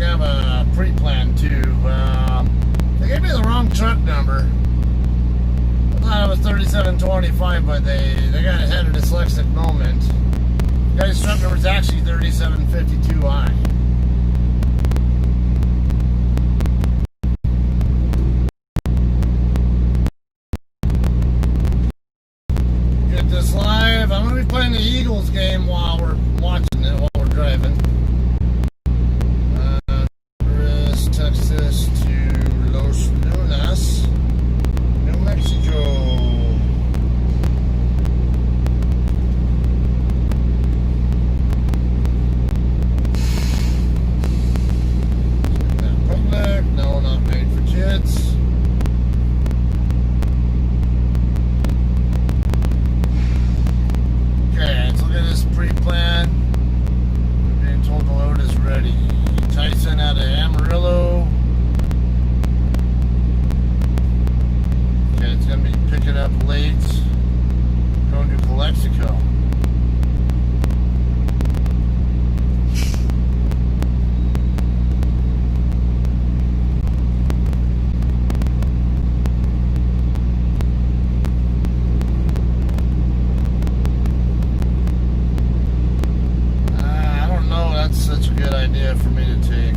gonna have a pre-plan too. They gave me the wrong truck number. I thought it was 3725, but they got had a dyslexic moment. The guy's truck number is actually 3752I. Get this live. I'm gonna be playing the Eagles game while we're watching it, while we're driving. Texas to Los Lunas, New Mexico. Public, no, not made for kids. Okay, let's look at this pre-plan. We're being told the load is ready. Tyson out of Amarillo. Okay, it's going to be picking up late. Going to Calexico. I don't know, that's such a good idea for me to take.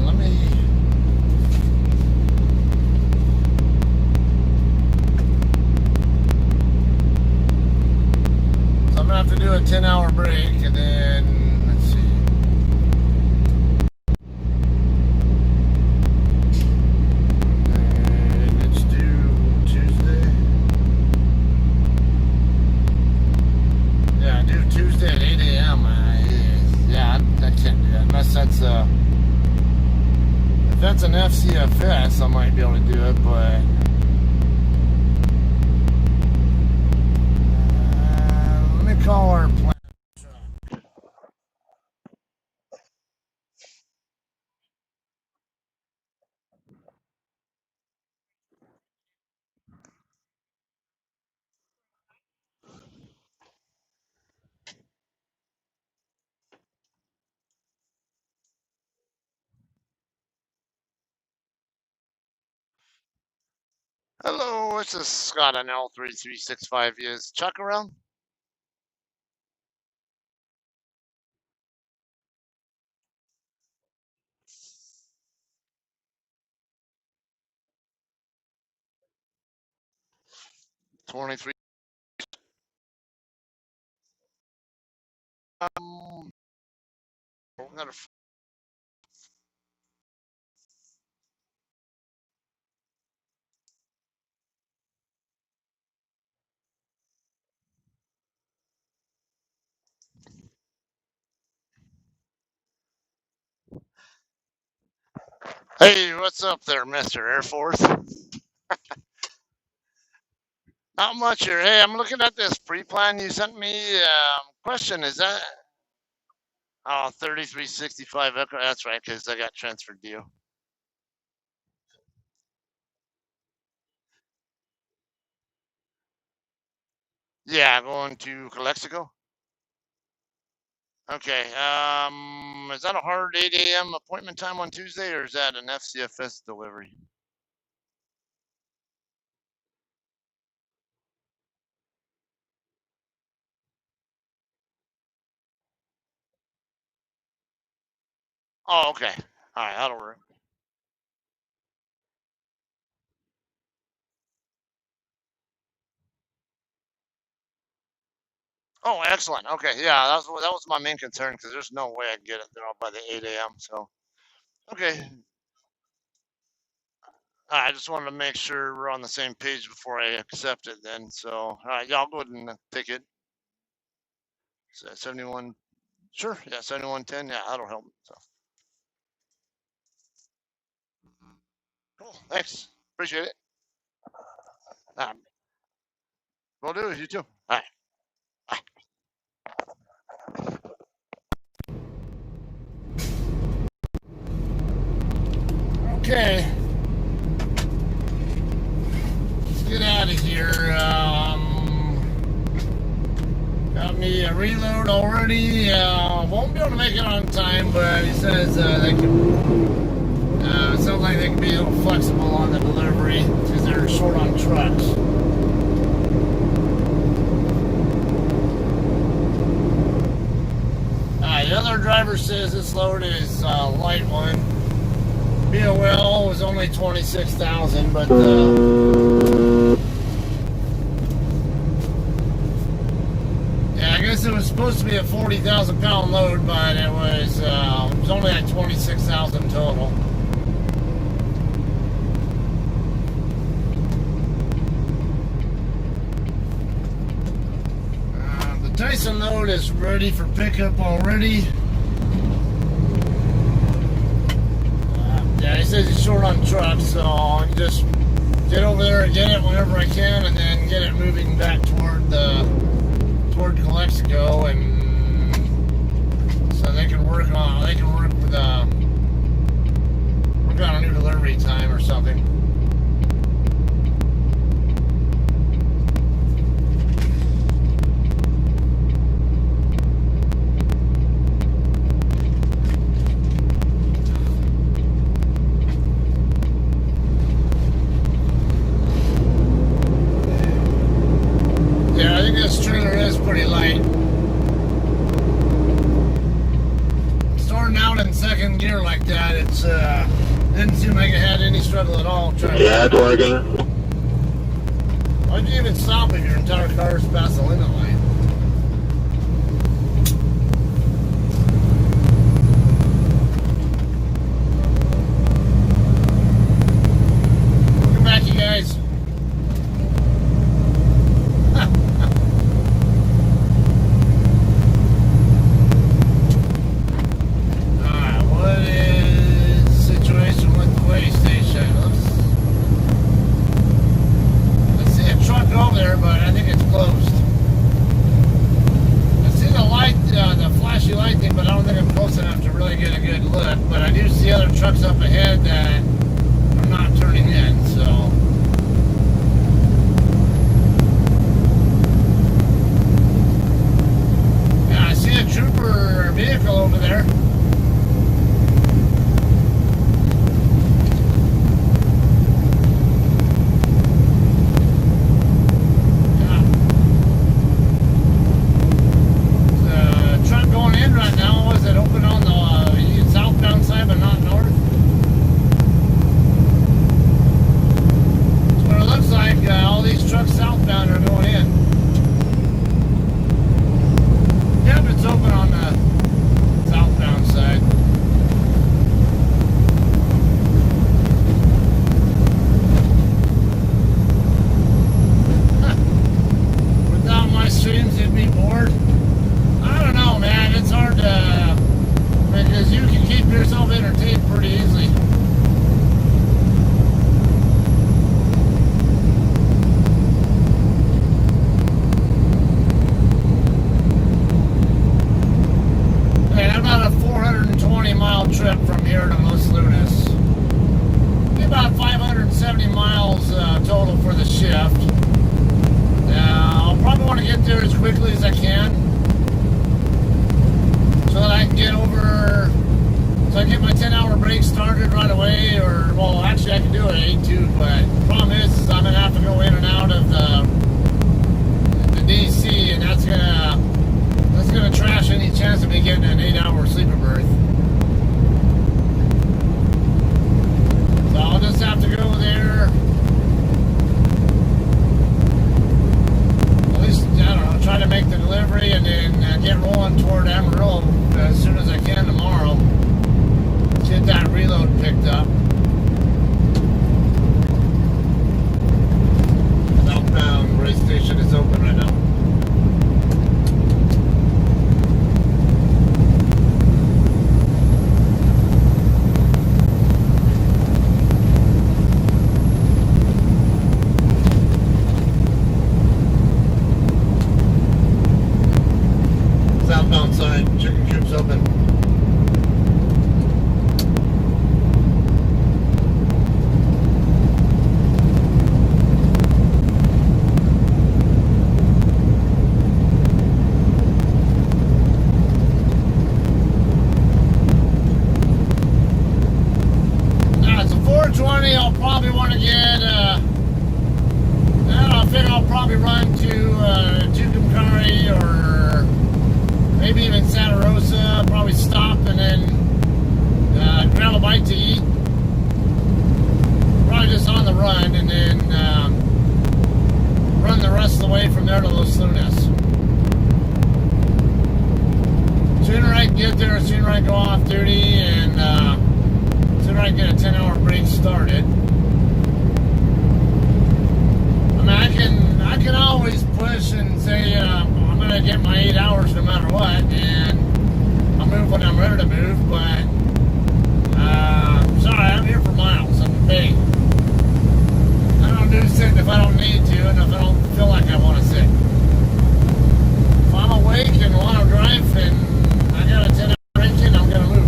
Let me... So I'm going to have to do a 10-hour break, and then, let's see. Let's do Tuesday. Yeah, do Tuesday at 8 a.m. Yeah, I can't do that unless that's if that's an FCFS, I might be able to do it, but let me call our plan. Hello, this is Scott on L3365. Is Chuck around? '23. Hey, what's up there, Mr. Air Force? Not much here. Hey, I'm looking at this pre-plan you sent me. Question, is that... Oh, 3365. Okay, that's right, because I got transferred to you. Yeah, going to Calexico. Okay. Is that a hard 8 a.m. appointment time on Tuesday, or is that an FCFS delivery? Oh, okay. All right, that'll work. Oh, excellent. Okay, yeah, that was my main concern because there's no way I'd get it there by the 8 a.m. So, okay. I just wanted to make sure we're on the same page before I accept it then. So, all right, y'all go ahead and take it. 71. Sure. Yeah, 7110. Yeah, that'll help. So, cool. Thanks. Appreciate it. Will do. You too. All right. Bye. Okay. Let's get out of here. Got me a reload already. Won't be able to make it on time, but he says they can. It sounds like they can be a little flexible on the delivery because they're short on trucks. The other driver says this load is a light one. BOL was only 26,000, but yeah, I guess it was supposed to be a 40,000 pound load, but it was only like 26,000 total. The Tyson load is ready for pickup already. Yeah, he says he's short on trucks, so I can just get over there and get it whenever I can, and then get it moving back toward Calexico, and so they can work with work on a new delivery time or something. This trailer is pretty light. Starting out in second gear like that, it's didn't seem like it had any struggle at all. Yeah, Dorgan. Why'd you even stop if your entire car is past the limit line? Welcome back, you guys. Trucks up ahead that are not turning in, so yeah, I see a trooper vehicle over there. Yeah. The truck going in right now, was it open on the southbound side but not north? Looks like all these trucks southbound are going in. Yep, it's open on the southbound side. Without my streams, you'd be bored. I don't know, man. It's hard to, because you can keep yourself entertained pretty easily. Trip from here to Los Lunas. Be about 570 miles total for the shift. I'll probably want to get there as quickly as I can so that I can get over, so I can get my 10-hour break started right away, or, well, actually I can do it at 8-2, but the problem is I'm going to have to go in and out of the DC, and that's gonna trash any chance of me getting an 8-hour sleeper berth. So I'll just have to go there. At least, I don't know, try to make the delivery and then get rolling toward Amarillo as soon as I can tomorrow. Get that reload picked up. Southbound race station is open right now. gonna get, I think I'll probably run to Tucumcari or maybe even Santa Rosa. Probably stop and then grab a bite to eat. Probably just on the run, and then run the rest of the way from there to Los Lunas. Sooner I can get there, sooner I go off duty, and sooner I can get a 10-hour break started. I mean, I can always push and say I'm going to get my 8 hours no matter what, and I'll move when I'm ready to move, but sorry, I'm here for miles. I'm paid. I don't do sitting if I don't need to, and if I don't feel like I want to sit. If I'm awake and want to drive and I got a 10-hour engine, I'm going to move.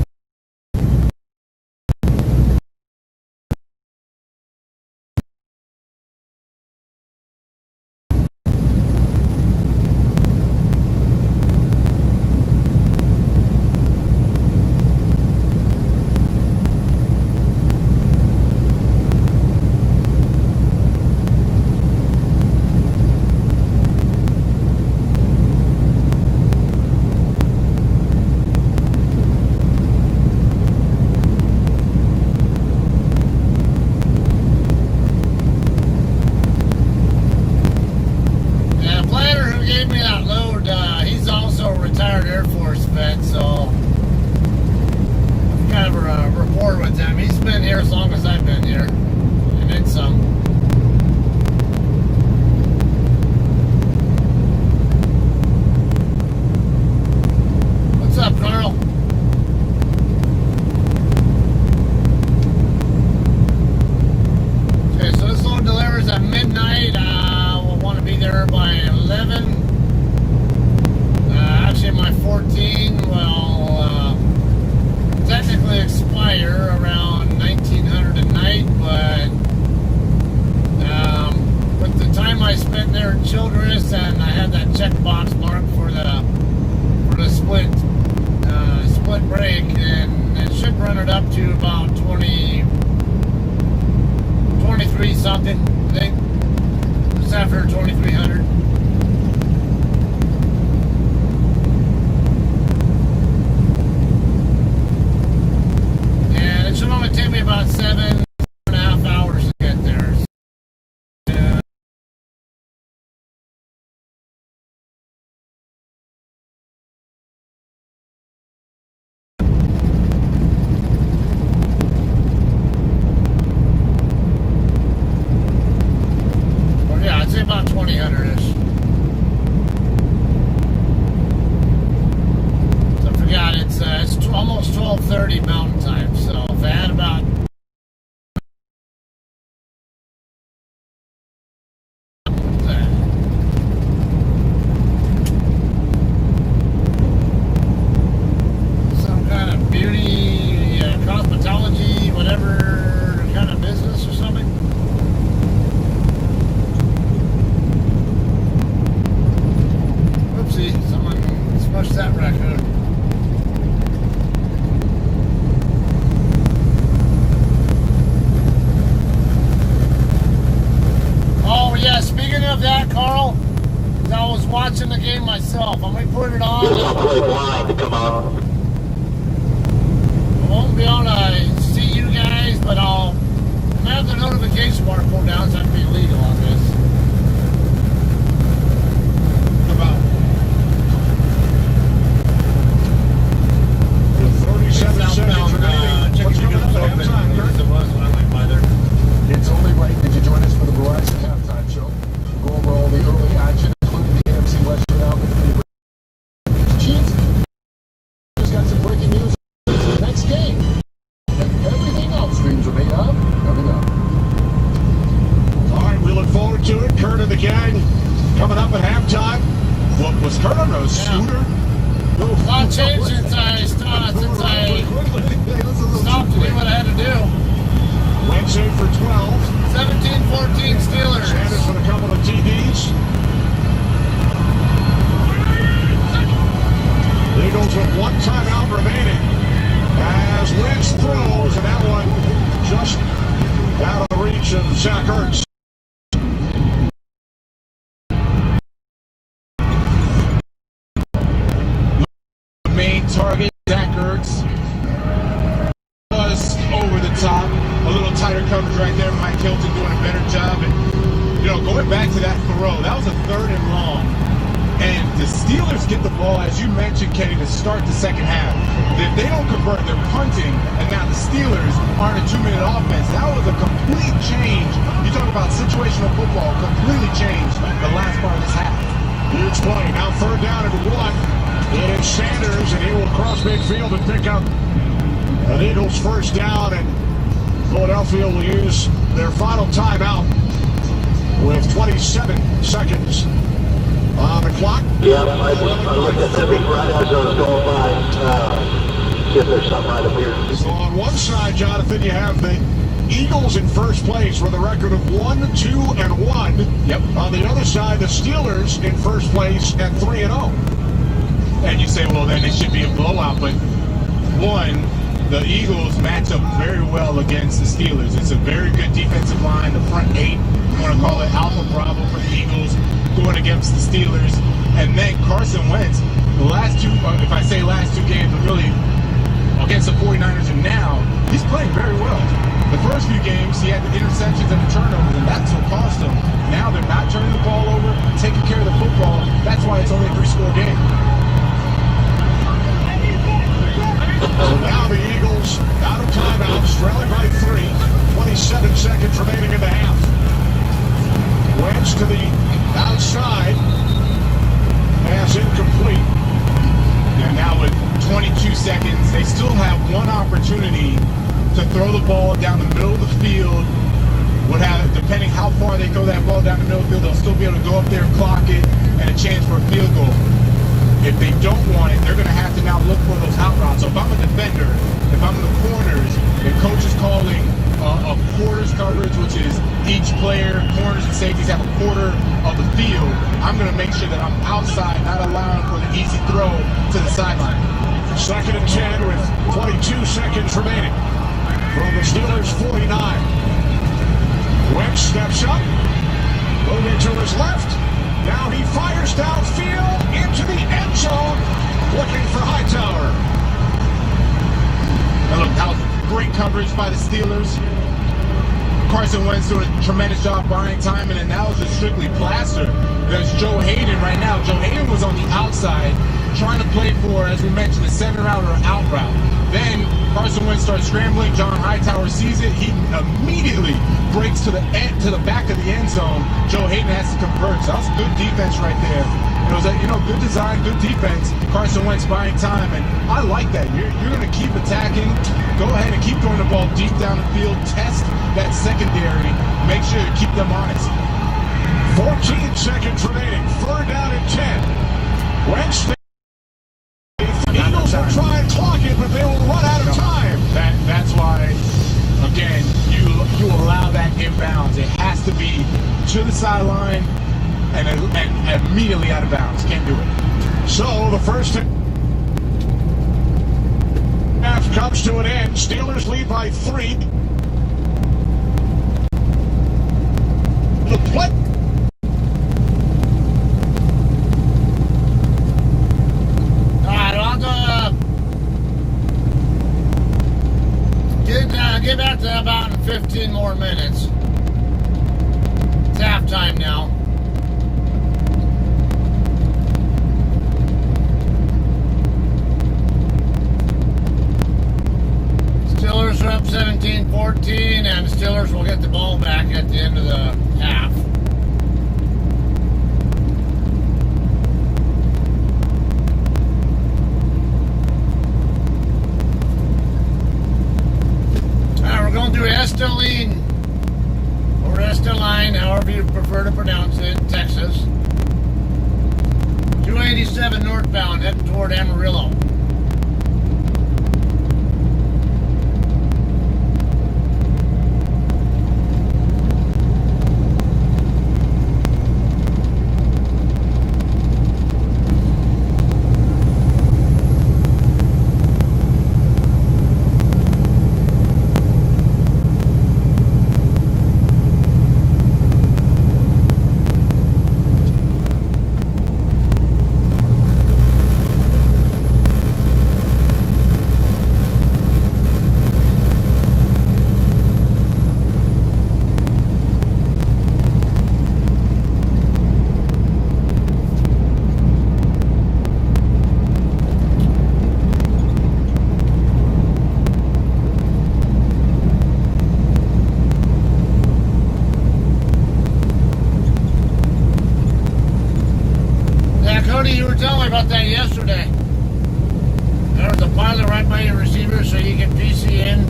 Childress, and I had that checkbox marked for the split brake, and it should run it up to about 23 something, I think, just after 2300. And it should only take me about 7.5 hours to get there. About 2000-ish. So I forgot it's almost 12:30 Mountain Time. So if I had about some kind of beauty, cosmetology, whatever kind of business or something. Someone smushed that raccoon. Oh yeah, speaking of that, Carl, I was watching the game myself. I'm gonna put it on. This is play blind to come on. I won't be able to see you guys, but I'll have the notification bar pulled down so I can be legal on this. About 37 seconds remaining. What's coming up at halftime, Kurt? It was when I went by there. It's only right that you join us for the Verizon Halftime Show. We'll go over all the early action, including the AFC Western Outfit. Chiefs just got some breaking news. The next game. And everything else streams are made of coming up. All right, we look forward to it. Kurt and the gang coming up at halftime. What was Kurt on a scooter? A lot changed since I stopped to do what I had to do. Wednesday for 12. 17-14 Steelers. Sanders with a couple of TDs. Eagles with one timeout remaining. As Wentz throws, and that one just out of the reach of Zach Ertz. Main target, Zach Ertz, was over the top. A little tighter coverage right there. Mike Hilton doing a better job. And, going back to that throw, that was a 3rd and long. And the Steelers get the ball, as you mentioned, Kenny, to start the second half. If they don't convert, they're punting, and now the Steelers aren't a 2-minute offense. That was a complete change. You talk about situational football, completely changed the last part of this half. Huge play. Now 3rd down and 1. It is Sanders, and he will cross midfield and pick up an Eagles first down, and Philadelphia will use their final timeout with 27 seconds on the clock. Yeah, I looked at that right as I was going by. See if there's something right up here. So on one side, Jonathan, you have the Eagles in first place with a record of 1-2-1. Yep. On the other side, the Steelers in first place at 3-0. And you say, well, then it should be a blowout. But one, the Eagles match up very well against the Steelers. It's a very good defensive line. The front 8, you want to call it Alpha Bravo for the Eagles, going against the Steelers. And then Carson Wentz, the last 2, if I say last 2 games, but really against the 49ers and now, he's playing very well. The first few games, he had the interceptions and the turnovers, and that's what cost him. Now they're not turning the ball over, taking care of the football. That's why it's only a 3-score game. So now the Eagles out of timeouts, trailing by 3. 27 seconds remaining in the half. Wentz to the outside. Pass incomplete. And now with 22 seconds, they still have one opportunity to throw the ball down the middle of the field. Depending how far they throw that ball down the middle of the field, they'll still be able to go up there, clock it, and a chance for a field goal. If they don't want it, they're going to have to now look for those out routes. So if I'm a defender, if I'm in the corners, if coach is calling a quarters coverage, which is each player, corners and safeties have a quarter of the field, I'm going to make sure that I'm outside, not allowing for the easy throw to the sideline. 2nd and 10 with 22 seconds remaining from the Steelers' 49. Wentz steps up, moving to his left. Now he fires downfield into the end zone, looking for Hightower. And look, that was great coverage by the Steelers. Carson Wentz doing a tremendous job buying time, and then that was just strictly plaster. There's Joe Hayden right now. Joe Hayden was on the outside trying to play for, as we mentioned, a 7-route or out route. Then Carson Wentz starts scrambling. John Hightower sees it. He immediately breaks to the back of the end zone. Joe Hayden has to convert. So that was good defense right there. It was good design, good defense. Carson Wentz buying time, and I like that. You're going to keep attacking. Go ahead and keep throwing the ball deep down the field. Test that secondary. Make sure you keep them honest. 14 seconds remaining. 3rd down and 10. Wentz. The Eagles will try and clock it, but they will run out of time. That's why, again, you allow that inbounds. It has to be to the sideline and immediately out of bounds. Can't do it. So the first half comes to an end. Steelers lead by 3. The play. Get back to about 15 more minutes. It's halftime now. Steelers are up 17-14, and the Steelers will get the ball back at the end of the half. We're going through Esteline, or Esteline, however you prefer to pronounce it, Texas. 287 northbound, heading toward Amarillo.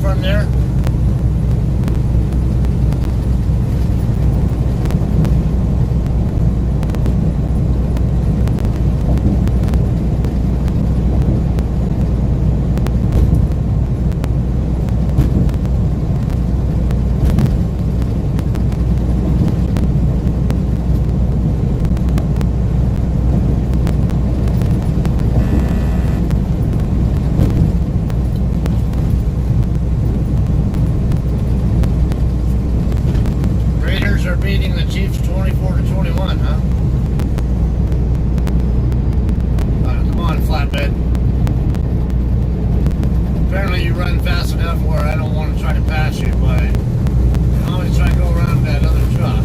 from there. Are beating the Chiefs 24-21, huh? Come on, flatbed. Apparently you run fast enough where I don't want to try to pass you, but I can always try to go around that other truck.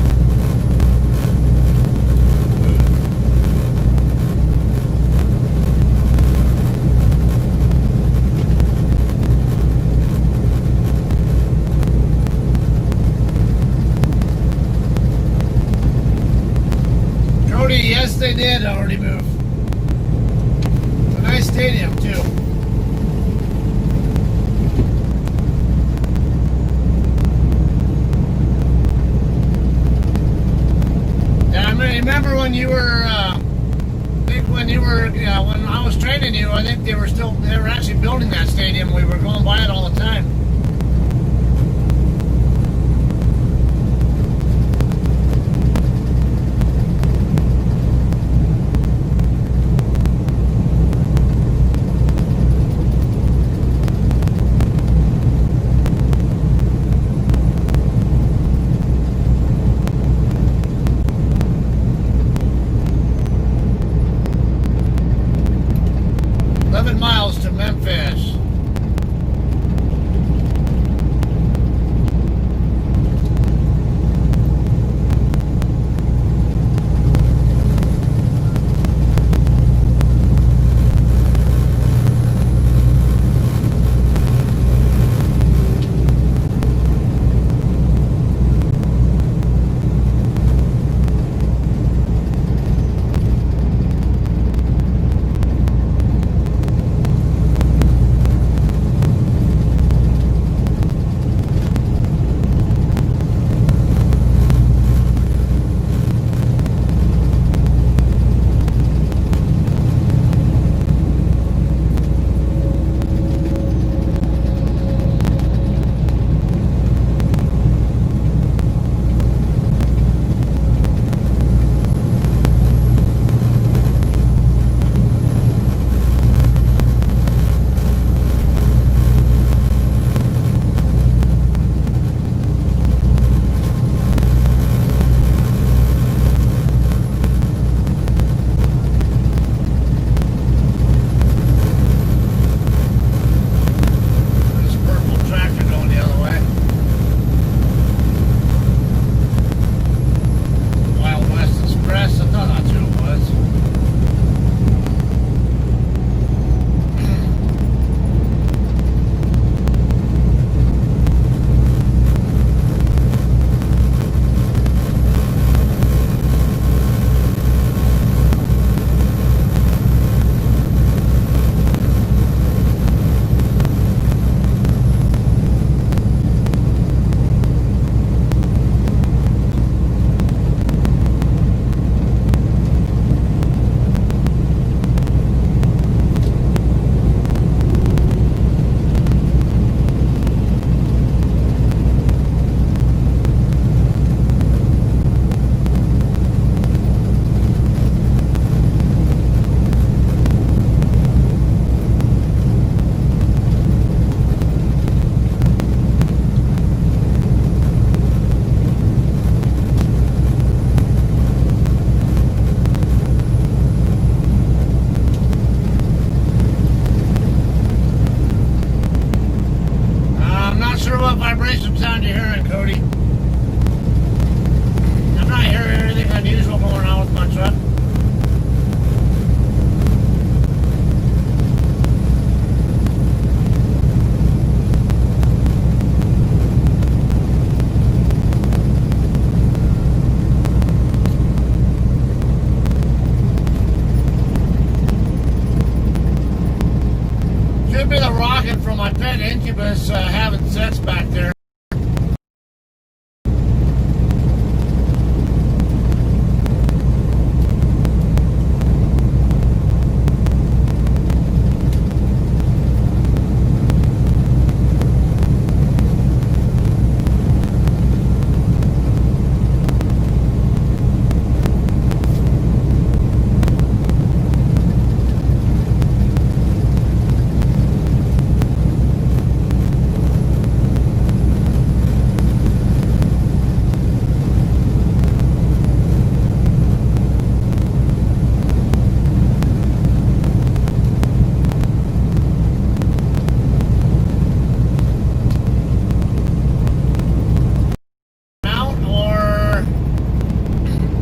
Yes, they did already move. It's a nice stadium, too. Yeah, I remember when you were, when I was training you, I think they were actually building that stadium. We were going by it all the time. 11 miles to Memphis. Vibration sound you're hearing, Cody? I'm not hearing anything unusual going on with my truck. Should be the rocket from my pet Incubus having sets back there.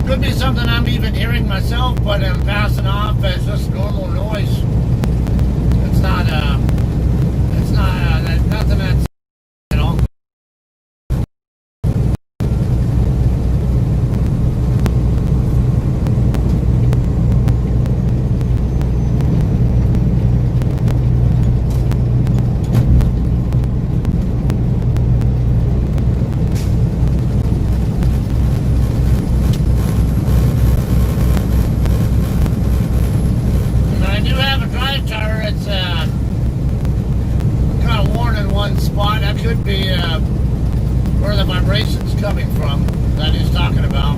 Could be something I'm even hearing myself, but I'm passing off as just normal noise. It's not, nothing that's, you know. Spot that could be where the vibration's coming from that he's talking about.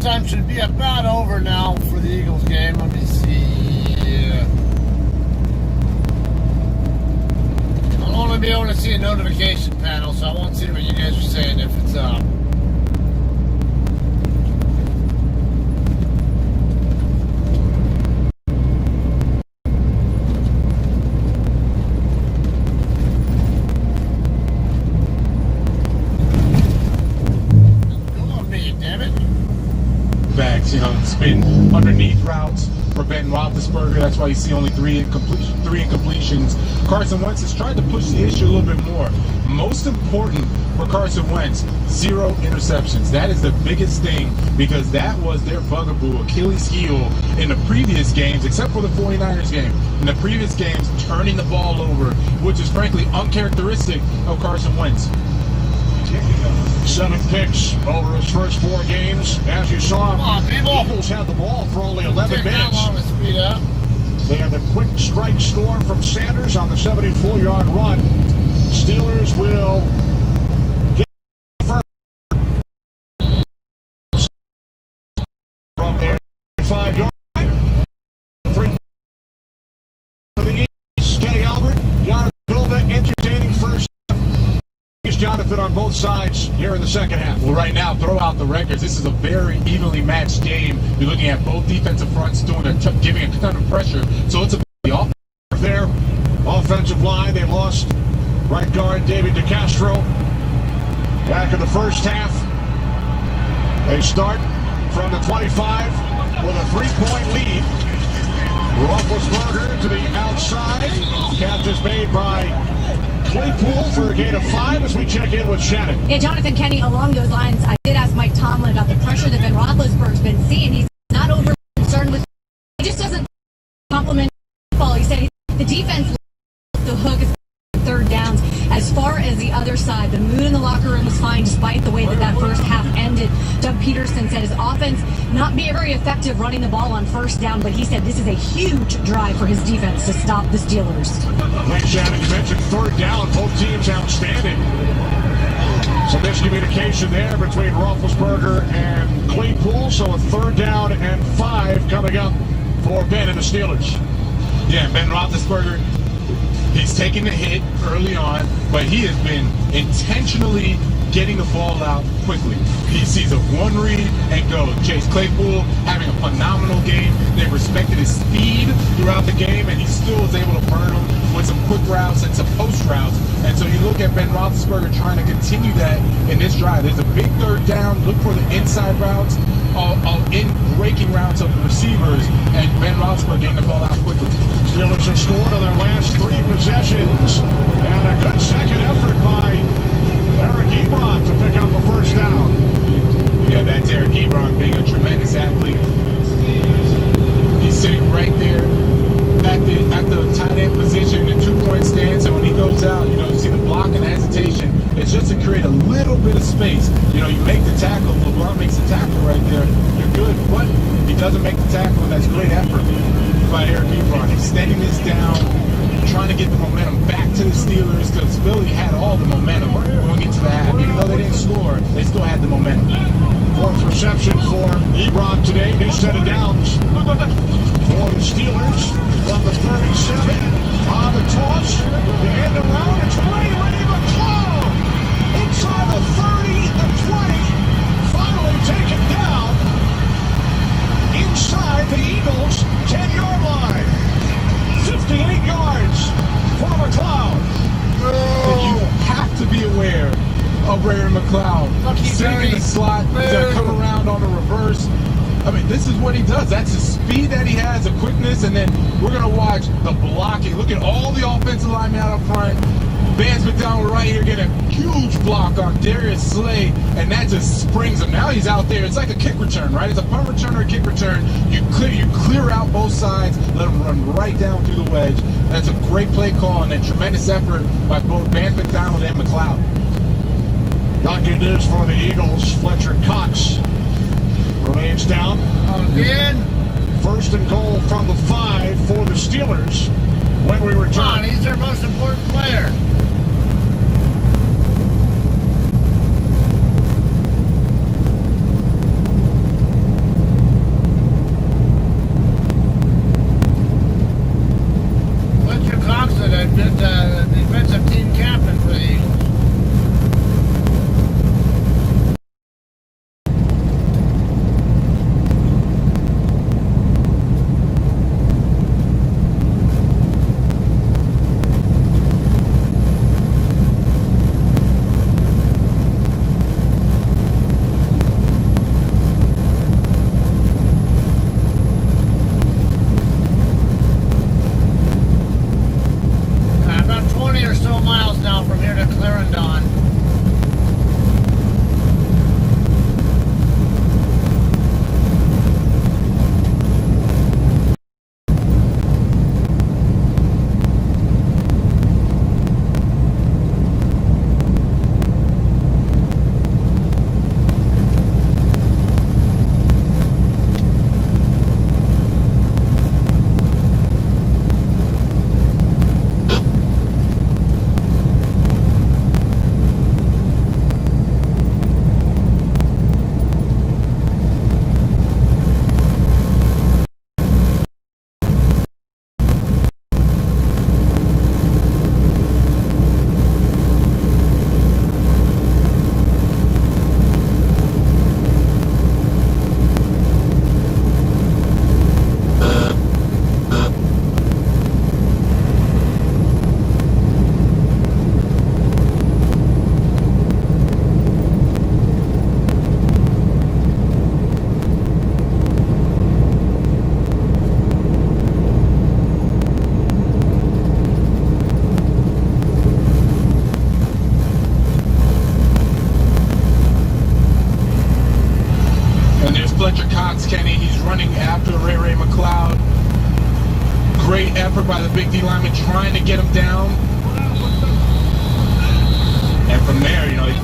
halftime should be about over now for the Eagles game. Let me see. I'll only be able to see a notification panel, so I won't see what you guys are saying if it's up. Bags, it's been underneath routes for Ben Roethlisberger. That's why you see only three incompletions. Carson Wentz has tried to push the issue a little bit more. Most important for Carson Wentz, 0 interceptions. That is the biggest thing because that was their bugaboo, Achilles heel in the previous games, except for the 49ers game. In the previous games, turning the ball over, which is frankly uncharacteristic of Carson Wentz. 7 picks over his first 4 games. As you saw, the Eagles had the ball for only 11 minutes. They had the quick strike score from Sanders on the 74-yard run. Steelers will get first from their 5-yard line. 3 for the Eagles. Kenny Albert, Jonathan Bilba, entertaining first. Jonathan on both sides here in the second half. Well, right now, throw out the records. This is a very evenly matched game. You're looking at both defensive fronts doing giving a ton of pressure. So it's a off there. Offensive line, they lost right guard David DeCastro. Back in the first half, they start from the 25 with a 3-point lead. Roethlisberger to the outside. Catch is made by Claypool for a gain of 5 as we check in with Shannon. Yeah, Jonathan, Kenny, along those lines, I did ask Mike Tomlin about the pressure that Ben Roethlisberger's been seeing. He's not over concerned with it. He just doesn't compliment football. He said the defense the hook is 3rd downs. As far as the other side, the mood in the locker room was fine despite the way that first half ended. Doug Peterson said his offense not be very effective running the ball on 1st down, but he said this is a huge drive for his defense to stop the Steelers. Like Shannon, you mentioned 3rd down, both teams outstanding. Some miscommunication there between Roethlisberger and Claypool, so a 3rd down and 5 coming up for Ben and the Steelers. Yeah, Ben Roethlisberger, he's taking the hit early on, but he has been intentionally getting the ball out quickly. He sees a 1 read and goes. Chase Claypool having a phenomenal game. They respected his speed throughout the game, and he still was able to burn them with some quick routes and some post routes. And so you look at Ben Roethlisberger trying to continue that in this drive. There's a big 3rd down. Look for the inside routes, in breaking routes of the receivers, and Ben Roethlisberger getting the ball out quickly. Steelers have scored on their last 3 possessions, and a good second effort by Eric Ebron to pick up a 1st down. Yeah, that's Eric Ebron being a tremendous athlete. He's sitting right there at the tight end position in 2-point stance, and when he goes out, you see the block and hesitation. It's just to create a little bit of space. You make the tackle. LeBron makes the tackle right there. You're good, but he doesn't make the tackle, and that's great effort by Eric Ebron, extending this down, trying to get the momentum back to the Steelers because Philly had all the momentum going into the half. Even though they didn't score, they still had the momentum. 4th reception for Ebron today. New set of downs for the Steelers from the 37 on the toss. The end around. It's Ray McCloud inside the 30, the 20. Finally taken down inside the Eagles 10-yard line. 58 yards for McCloud. You have to be aware of Ray McCloud sitting in the slot to come around on the reverse. I mean, this is what he does. That's the speed that he has, the quickness, and then we're going to watch the blocking. Look at all the offensive linemen out up front. Vance McDonald right here getting a huge block on Darius Slay, and that just springs him. Now he's out there. It's like a kick return, right? It's a punt return or a kick return. You clear out both sides, let him run right down through the wedge. That's a great play call and a tremendous effort by both Vance McDonald and McCloud. Not good news for the Eagles. Fletcher Cox remains down. Again? 1st and goal from the 5 for the Steelers when we return. Come on, he's their most important player. And there's Fletcher Cox, Kenny. He's running after Ray McLeod. Great effort by the big D lineman trying to get him down. And from there, you know, he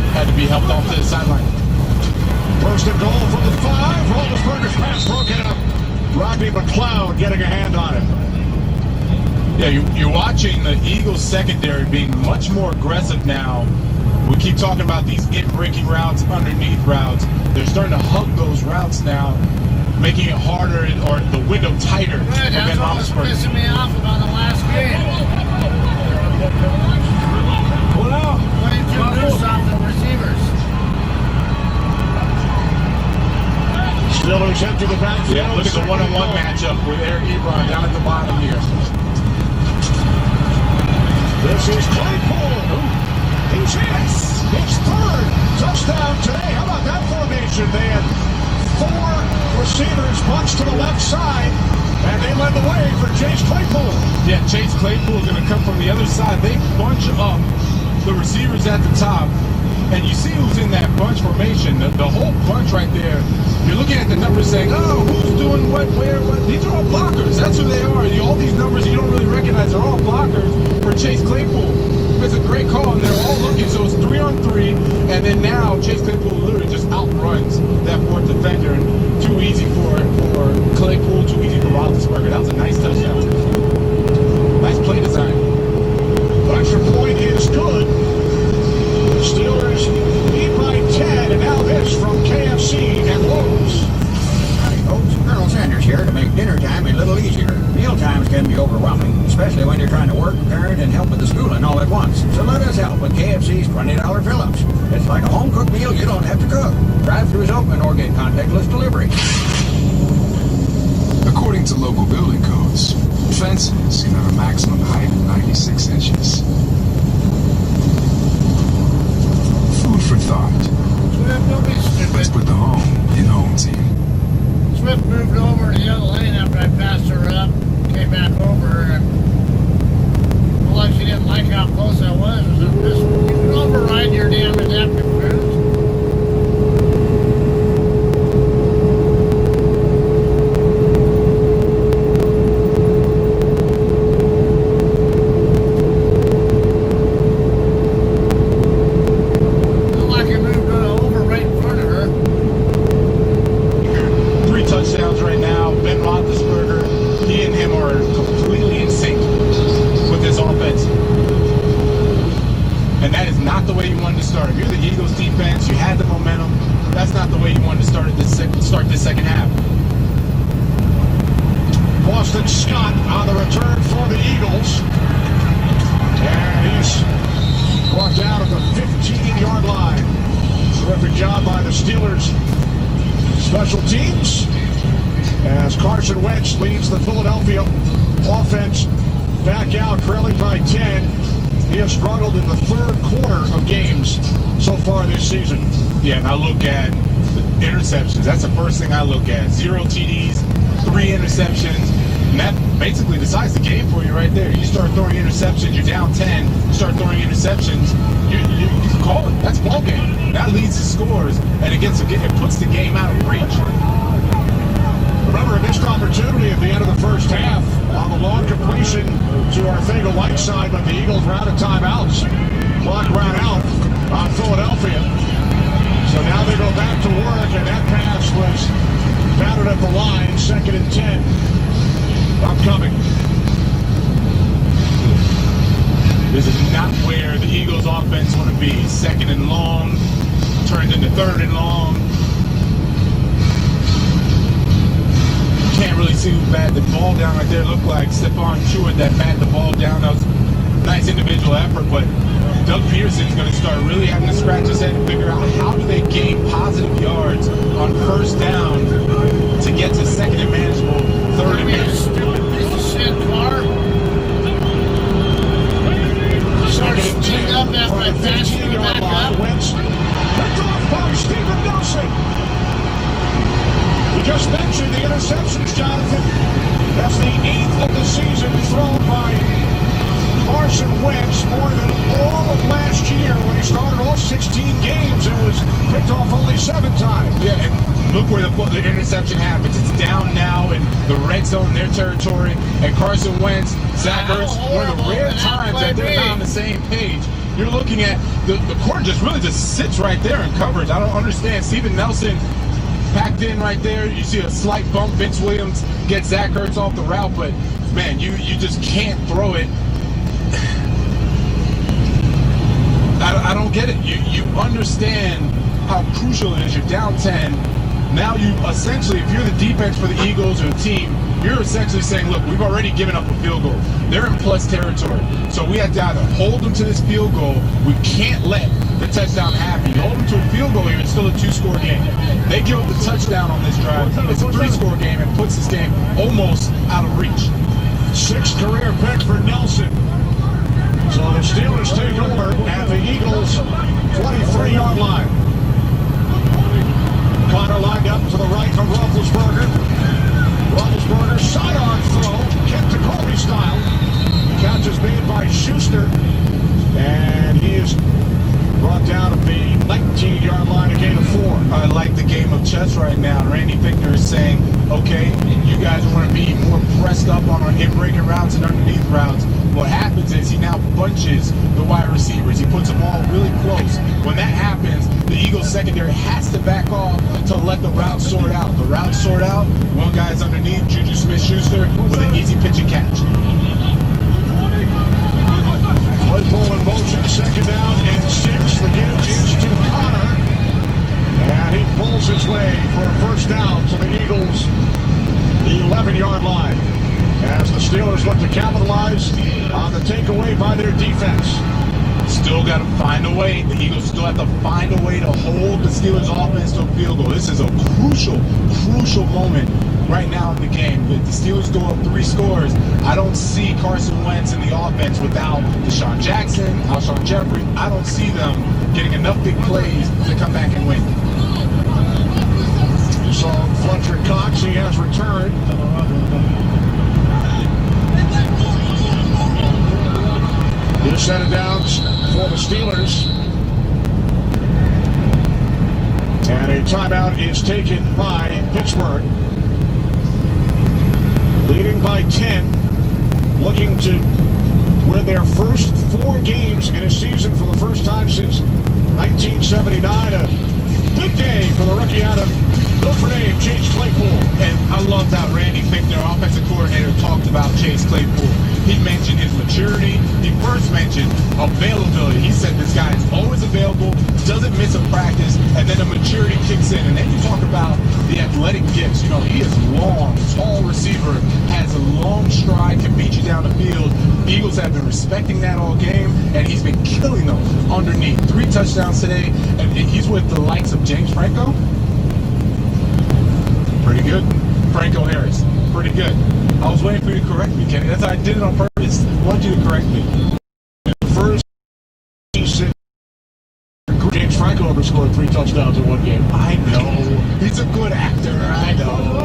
had to be helped off to the sideline. First and goal from the 5. Roethlisberger's pass broken up. Robbie McLeod getting a hand on it. Yeah, you're watching the Eagles secondary being much more aggressive now. We keep talking about these in-breaking routes, underneath routes. They're starting to hug those routes now, making it harder or the window tighter for Ben That's what was Roethlisberger. pissing me off about the last game. Well, Playing too loose off the receivers. Steelers enter the backfield. Yeah, look at the one-on-one matchup with Eric Ebron down at the bottom here. This is Claypool. He's hit. His third touchdown today. How about that formation? They had 4 receivers bunched to the left side, and they led the way for Chase Claypool. Yeah, Chase Claypool is going to come from the other side. They bunch up the receivers at the top, and you see who's in that bunch formation. The whole bunch right there. You're looking at the numbers saying, oh, who's doing what, where, what. These are all blockers. That's who they are. All these numbers you don't really recognize are all blockers for Chase Claypool. It's a great call, and they're all looking. So it's 3-on-3, and then now Chase Claypool literally just outruns that 4th defender. And too easy for Claypool, too easy for Roethlisberger. That was a nice touchdown. Nice play design. Extra point is good. The Steelers lead by 10, and now this from KFC and Lowe's. Howdy folks, Colonel Sanders here to make dinner time a little easier. Meal times can be overwhelming, especially when you're trying to work, parent, and help with the schooling all at once. So let us help with KFC's $20 fill-ups. It's like a home-cooked meal you don't have to cook. Drive-thru is open or get contactless delivery. According to local building codes, fences can have a maximum height of 96 inches. Food for thought. Swift, don't be Let's stupid. put the home in home team. Swift moved over to the other lane after I passed her up. Came back over and well, like she didn't like how close I was. Or something. Just, you can override your damn adaptive cruise. Looked like I moved over right in front of her. 3 touchdowns right now. Ben Roethlisberger, he and him are completely in sync with this offense. And that is not the way you wanted to start. If you're the Eagles defense, you had the momentum. That's not the way you wanted to start this second half. Boston Scott on the return for the Eagles. And he's brought down at the 15-yard line. Terrific job by the Steelers special teams as Carson Wentz leads the Philadelphia offense back out, trailing by 10. He has struggled in the 3rd quarter of games so far this season. Yeah, and I look at the interceptions. That's the first thing I look at. 0 TDs, 3 interceptions, and that basically decides the game for you right there. You start throwing interceptions, you're down 10, you start throwing interceptions, you can call it. That's ball game. That leads to scores, and it puts the game out of reach. Remember, a missed opportunity at the end of the first half on the long completion to Arcega-Whiteside, but the Eagles ran out of timeouts. Clock ran out on Philadelphia. So now they go back to work, and that pass was batted at the line, 2nd and 10. Upcoming. This is not where the Eagles offense want to be. 2nd and long, turned into 3rd and long. Can't really see who batted the ball down right there. Looked like Stephon Tuitt that batted the ball down. That was a nice individual effort, but Doug Peterson's going to start really having to scratch his head and figure out how do they gain positive yards on 1st down to get to 2nd and manageable, 3rd and manageable. Stupid piece of shit car. Sort of speed up after I passed you back up. Wentz picked off by Steven Nelson. You just mentioned the interceptions, Jonathan. That's the 8th of the season thrown by Carson Wentz, more than all of last year when he started all 16 games and was picked off only Nearly 7 times. Yeah, and look where the interception happens. It's down now in the red zone, their territory. And Carson Wentz, Zach Ertz, one of the rare times that they're not on the same page. You're looking at the court just sits right there in coverage. I don't understand. Steven Nelson packed in right there. You see a slight bump. Vince Williams gets Zach Ertz off the route, but man, you just can't throw it. I don't get it. You understand how crucial it is. You're down 10. Now you essentially, if you're the defense for the Eagles or the team, you're essentially saying, look, we've already given up a field goal. They're in plus territory. So we have to either hold them to this field goal. We can't let the touchdown happen. You hold them to a field goal here, it's still a 2-score game. They give up the touchdown on this drive. It's a 3-score game and puts this game almost out of reach. 6th career pick for Nelson. So the Steelers take over at the Eagles' 23-yard line. Connor lined up to the right of Roethlisberger. Roethlisberger sidearm throw, kick to Colby style. Catch is made by Schuster, and he is brought down at the 19-yard line, a gain of 4. I like the game of chess right now. Randy Fichtner is saying, okay, you guys want to be more pressed up on our in-breaking routes and underneath routes. What happens is he now bunches the wide receivers. He puts them all really close. When that happens, the Eagles secondary has to back off to let the route sort out. The route sort out, one guy's underneath, Juju Smith-Schuster with an easy pitch and catch. Claypool in motion, 2nd down and 6. The give is to Connor. And he pulls his way for a 1st down to the Eagles' 11-yard line. As the Steelers look to capitalize on the takeaway by their defense. Still got to find a way. The Eagles still have to find a way to hold the Steelers' offense to a field goal. This is a crucial moment right now in the game. If the Steelers go up 3 scores, I don't see Carson Wentz in the offense without Deshaun Jackson, Alshon Jeffrey. I don't see them getting enough big plays to come back and win. You saw Fletcher Cox. He has returned. He'll set it down for the Steelers. And a timeout is taken by Pittsburgh. Leading by 10. Looking to win their first 4 games in a season for the first time since 1979. A big day for the rookie out of Notre Dame, Chase Claypool. And I love that Randy Fichtner, offensive coordinator, talked about Chase Claypool. He mentioned his maturity. He first mentioned availability. He said this guy is always available, doesn't miss a practice, and then the maturity kicks in. And then you talk about the athletic gifts. You know, he is long, tall receiver, has a long stride, can beat you down the field. The Eagles have been respecting that all game, and he's been killing them underneath. 3 touchdowns today, and he's with the likes of James Franco. Pretty good. Franco Harris. Pretty good. I was waiting for you to correct me, Kenny. That's why I did it on purpose. I wanted you to correct me. First, James Franco ever scored 3 touchdowns in 1 game. I know. He's a good actor. I know.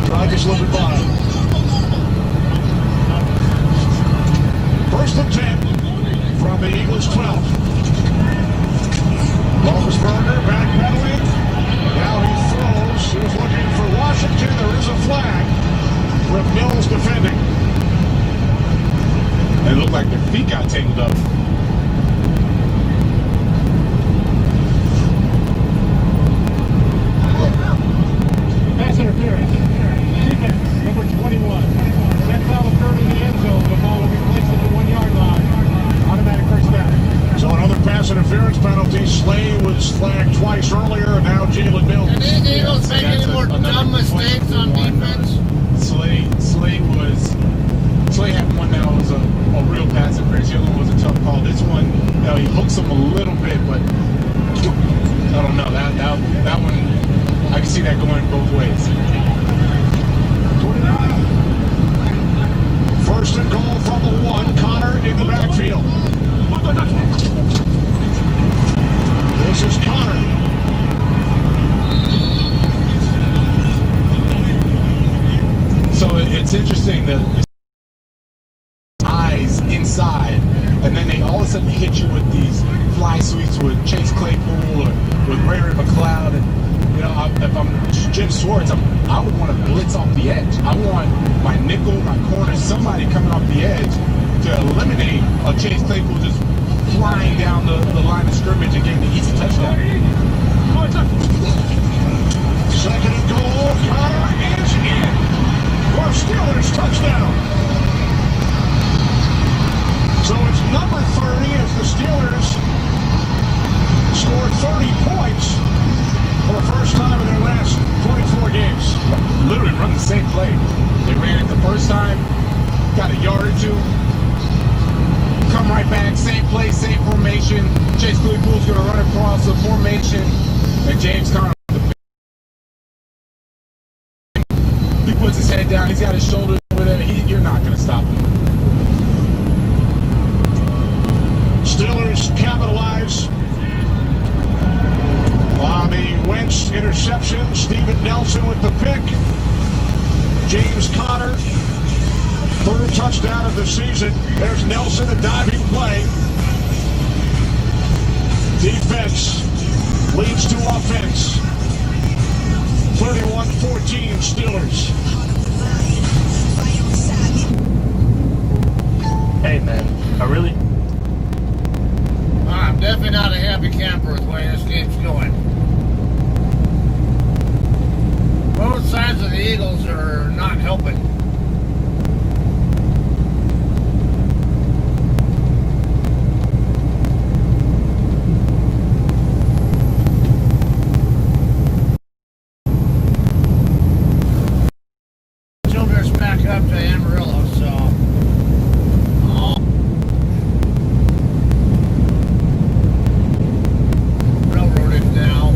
Try to slip it by. 1st and 10 from the Eagles' 12. Roethlisberger backpedaling. Now he throws. He was looking for Washington. There is a flag with Mills defending. It looked like their feet got tangled up. Pass interference. Defense, number 21. That foul occurred in the end zone. The ball will be placed at the 1-yard line. Automatic 1st down. So another pass interference penalty. Slay was flagged twice earlier, and now Jalen Mills. And these Eagles make any more dumb mistakes on defense? Slay had one that was a real pass interference. The other one was a tough call. This one, you know, he hooks him a little bit, but I don't know. That one, I can see that going both ways. 1st and goal from the 1. Connor in the backfield. This is Connor. So it's interesting that the eyes inside, and then they all of a sudden hit you with these fly sweep edge. I want my nickel, my corner, somebody coming off the edge to eliminate a Chase Claypool just flying down the line of scrimmage and getting the easy touchdown. Second and goal. Connor is in. For Steelers touchdown. So it's number 30 as the Steelers scored 30 points for the first time in their last 24 games. Literally run the same play. They ran it the first time, got a yard or two, come right back, same play, same formation. Chase Claypool's going to run across the formation, and James Conner, he puts his head down, he's got his shoulders over there, you're not going to stop him. Steelers capitalize on the Wentz interception. Steven Nelson with the pick. James Conner, third touchdown of the season. There's Nelson, a diving play. Defense leads to offense. 31-14 Steelers. Hey, man. Really? I'm definitely not a happy camper with the way this game's going. Both sides of the Eagles are not helping. Childress back up to Amarillo, so... railroaded now.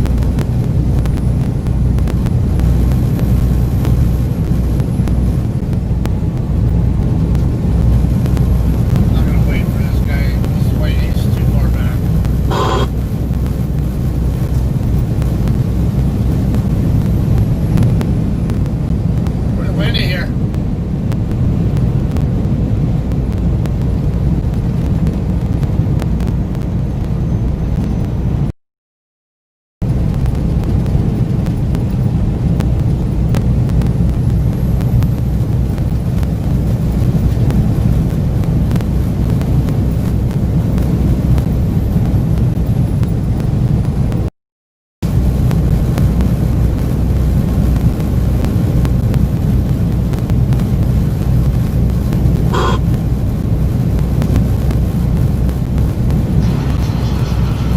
Not gonna wait for this guy. This way he's too far back. Pretty windy here.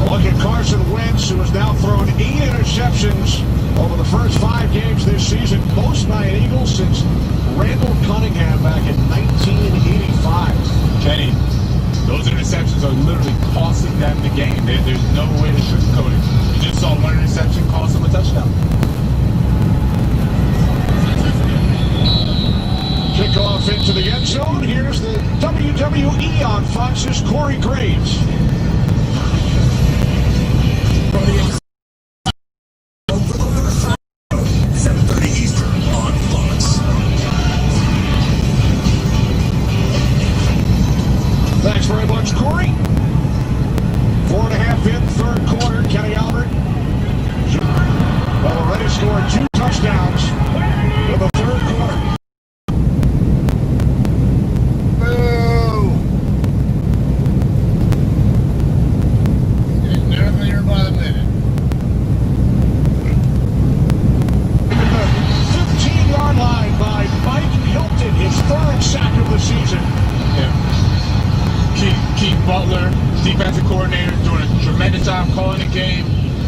Look at Carson Wentz, who has now thrown 8 interceptions over the first 5 games this season, most by an Eagle since Randall Cunningham back in 1985. Kenny, those interceptions are literally costing them the game. There's no way to sugarcoat it. You just saw one interception cost them a touchdown. Kickoff into the end zone. Here's the WWE on Fox's Corey Graves. Thanks very much, Corey. 4.5 in third quarter. Kenny Albert already scored 2 touchdowns in the third quarter. Boo! Getting nervier by the minute. The 15-yard line by Mike Hilton, his 3rd sack of the season. Yeah. Keith Butler, defensive coordinator, doing a tremendous job calling the game.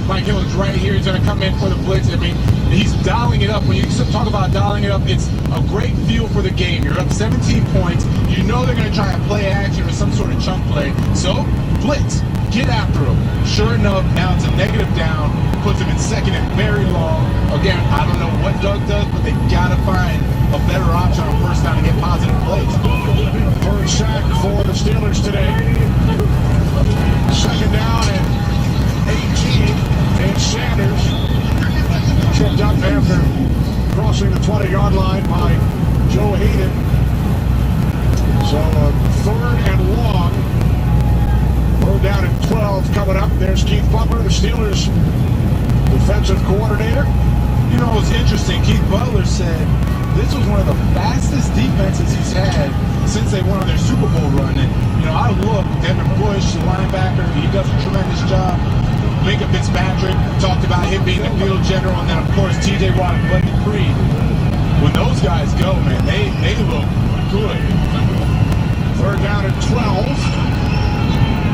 Mike Hilton's right here. He's going to come in for the blitz. I mean, he's dialing it up. When you talk about dialing it up, it's a great feel for the game. You're up 17 points. You know they're going to try and play action or some sort of chunk play. So, blitz. Get after him. Sure enough, now it's a negative down. Puts him in second and very long. Again, I don't know what Doug does, but they got to find a better option on first down to get positive plays. Third sack for the Steelers today. Second down and 18. And Sanders tripped up after crossing the 20-yard line by Joe Hayden. So third and long. We're down at 12 coming up. There's Keith Butler, the Steelers defensive coordinator. You know, it's interesting. Keith Butler said this was one of the fastest defenses he's had since they went on their Super Bowl run. And, I look, Devin Bush, the linebacker, he does a tremendous job. Minka Fitzpatrick talked about him being the field general, and then, of course, T.J. Watt and Blake Creed. When those guys go, man, they look good. 3rd down and 12.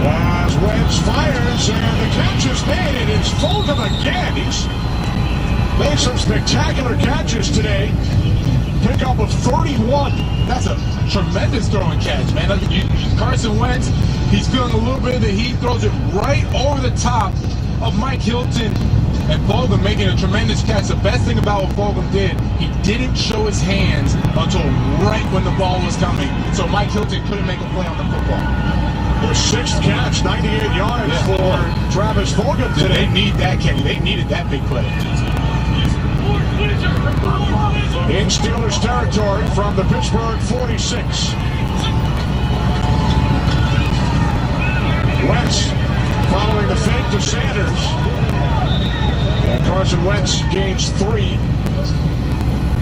As Wentz fires, and the catch is made, and it's Fulgham again. He's made some spectacular catches today. Pickup of 31. That's a tremendous throwing catch, man. Carson Wentz, he's feeling a little bit of the heat, throws it right over the top of Mike Hilton, and Fulgham making a tremendous catch. The best thing about what Fulgham did, he didn't show his hands until right when the ball was coming, so Mike Hilton couldn't make a play on the football. Their 6th catch, 98 yards for Travis Fulgham today. They need that catch. They needed that big play. In Steelers territory from the Pittsburgh 46. Wentz following the fake to Sanders. And Carson Wentz gains 3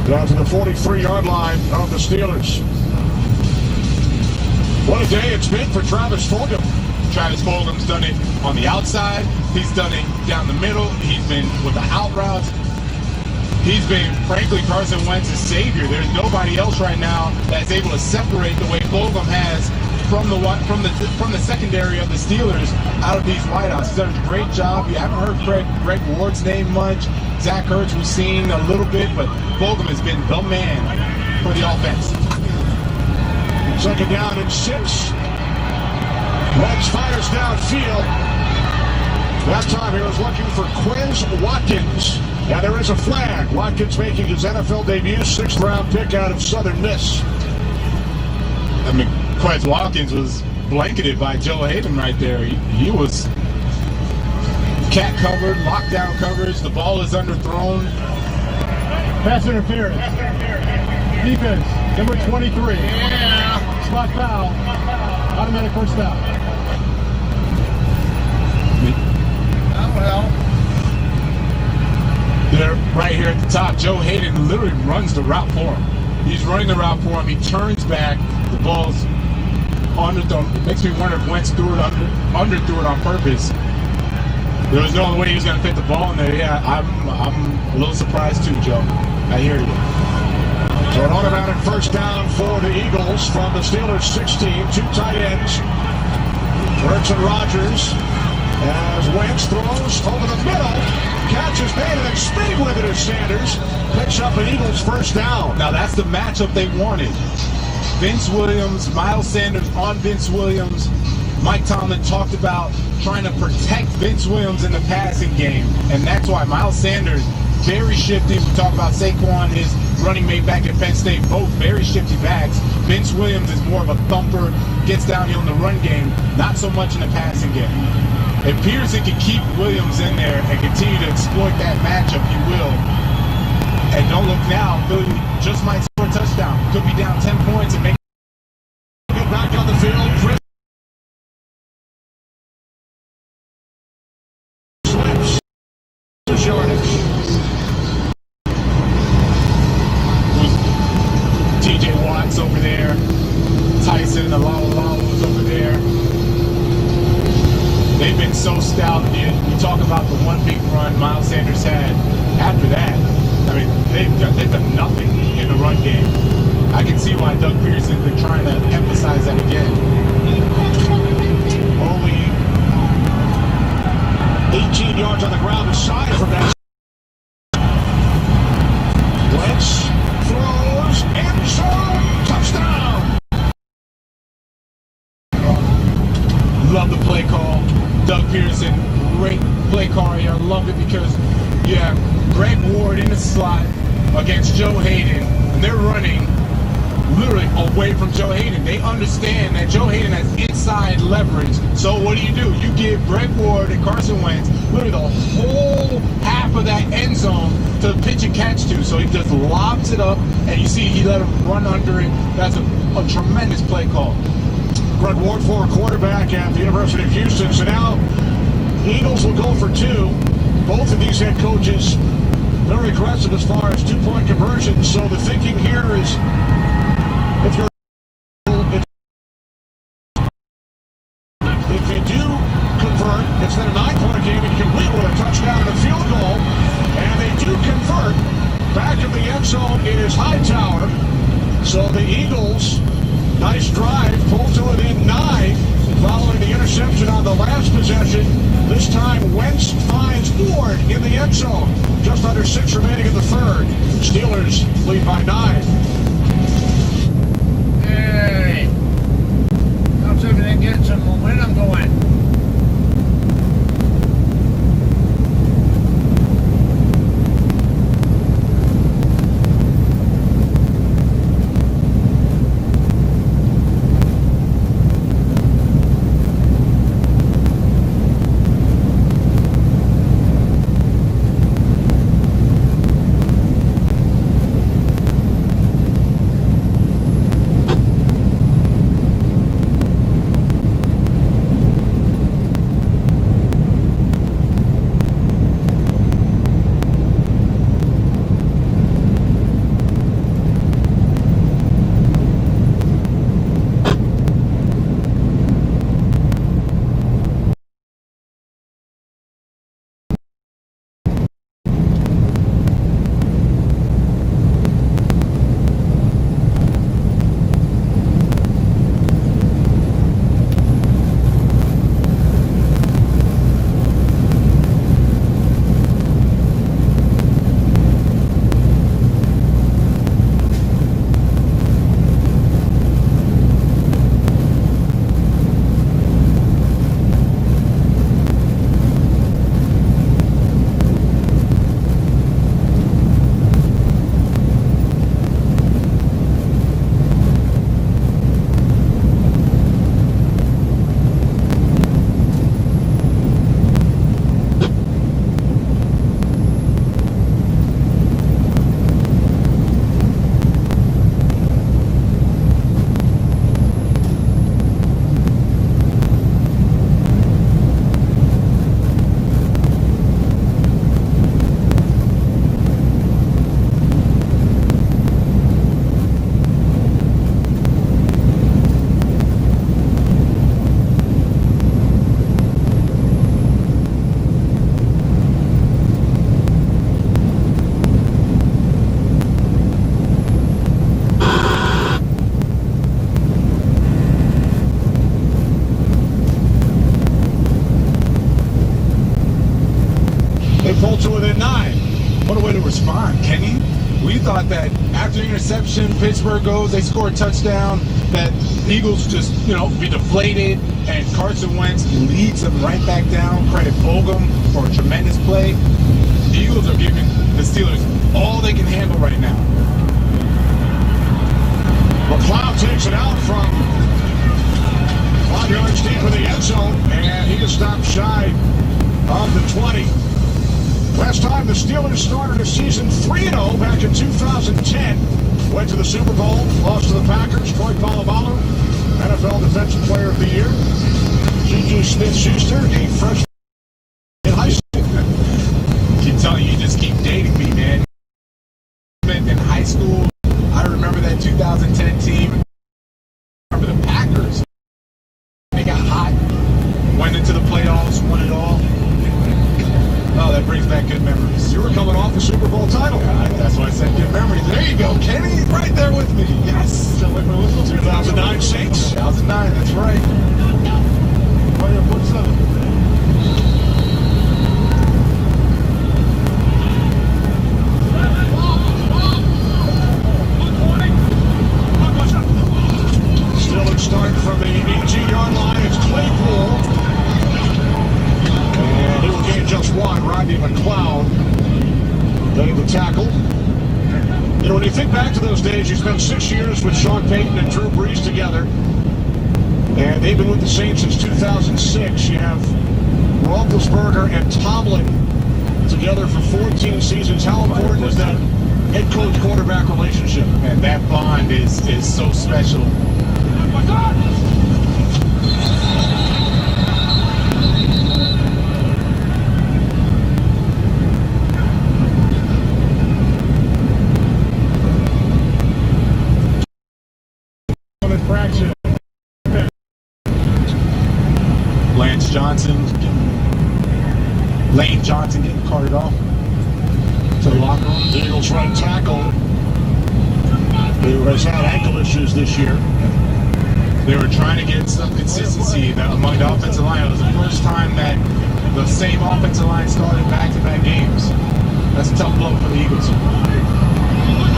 down to the 43-yard line of the Steelers. What a day it's been for Travis Fulgham. Travis Fulgham's done it on the outside. He's done it down the middle. He's been with the out routes. He's been, frankly, Carson Wentz's savior. There's nobody else right now that's able to separate the way Fulgham has from the secondary of the Steelers out of these wideouts. He's done a great job. You haven't heard Greg Ward's name much. Zach Ertz we've seen a little bit, but Fulgham has been the man for the offense. 2nd down and 6. Wentz fires downfield. That time he was looking for Quez Watkins. Yeah, there is a flag. Watkins making his NFL debut, 6th-round pick out of Southern Miss. I mean, Quez Watkins was blanketed by Joe Hayden right there. He was cat covered, lockdown coverage. The ball is underthrown. Pass interference. Defense, number 23. Yeah. Spot foul. Automatic first down. Oh, well. They're right here at the top. Joe Hayden literally runs the route for him. He's running the route for him. He turns back. The ball's underthrown. It makes me wonder if Wentz threw it underthrew it on purpose. There was no other way he was going to fit the ball in there. Yeah, I'm a little surprised too, Joe. I hear you. So an automatic first down for the Eagles from the Steelers 16. 2 tight ends. Ertz and Rodgers. As Wentz throws over the middle. Catch is made, and then spinning with it as Sanders picks up an Eagles first down. Now that's the matchup they wanted. Vince Williams, Miles Sanders on Vince Williams. Mike Tomlin talked about trying to protect Vince Williams in the passing game, and that's why Miles Sanders, very shifty. We talk about Saquon, his running mate back at Penn State, both very shifty backs. Vince Williams is more of a thumper, gets downhill in the run game, not so much in the passing game. If Peterson can keep Williams in there and continue to exploit that matchup, he will. And don't look now, Philly just might score a touchdown. Could be down 10 points and make Get back on the field. Chris slips to yardage. T.J. Watt's over there. Tyson, the was over there. They've been so stout. You talk about the one big run Miles Sanders had. After that, I mean, they've done nothing in the run game. I can see why Doug Pearson's been trying to emphasize that again. Only 18 yards on the ground aside from that. Wentz throws, end zone, touchdown. Love the play call. Doug Pearson, great play call here. I love it because you have Greg Ward in the slot against Joe Hayden, and they're running literally away from Joe Hayden. They understand that Joe Hayden has inside leverage. So what do? You give Greg Ward and Carson Wentz literally the whole half of that end zone to pitch and catch to. So he just lobs it up, and you see he let him run under it. That's a tremendous play call. Greg Ward, former quarterback at the University of Houston. So now Eagles will go for 2. Both of these head coaches very aggressive as far as two-point conversions. So the thinking here is, if you're if you do convert, it's then a 9-point game and you can win with a touchdown and a field goal. And they do convert. Back in the end zone, it is Hightower. So the Eagles, nice drive, pull to within 9 following the interception on the last possession. This time, Wentz finds Ward in the end zone. Just under 6 remaining in the third. Steelers lead by 9. Hey, helps everything get some momentum going. Pull to within 9. What a way to respond, Kenny. We thought that after the interception, Pittsburgh goes, they score a touchdown, that Eagles just, be deflated, and Carson Wentz leads them right back down. Credit Bogan for a tremendous play. The Eagles are giving the Steelers all they can handle right now. McLeod takes it out from 5 yards deep in the end zone, and he is stopped shy of the 20. Last time the Steelers started a season 3-0 back in 2010. Went to the Super Bowl, lost to the Packers. Troy Polamalu, NFL Defensive Player of the Year. Juju Smith-Schuster, a freshman in high school. I keep telling you, you just keep dating me, man. In high school, I remember that 2010 team. I remember the Packers. They got hot, went into the playoffs, won it all. Oh, that brings back good memories. You were coming off the Super Bowl title. That's why I said good memories. There you go, Kenny. Right there with me. Yes. 2009 Saints. 2009, that's right. Still start from the 18-yard line. It's Claypool. And he will gain just one. Rodney McLeod laid the tackle. When you think back to those days, you spent 6 years with Sean Payton and Drew Brees together. And they've been with the Saints since 2006. You have Roethlisberger and Tomlin together for 14 seasons. How important is that head coach quarterback relationship? And that bond is so special. Lane Johnson getting carted off to the locker room. The Eagles right tackle, who has had ankle issues this year. They were trying to get some consistency among the offensive line. It was the first time that the same offensive line started back-to-back games. That's a tough blow for the Eagles.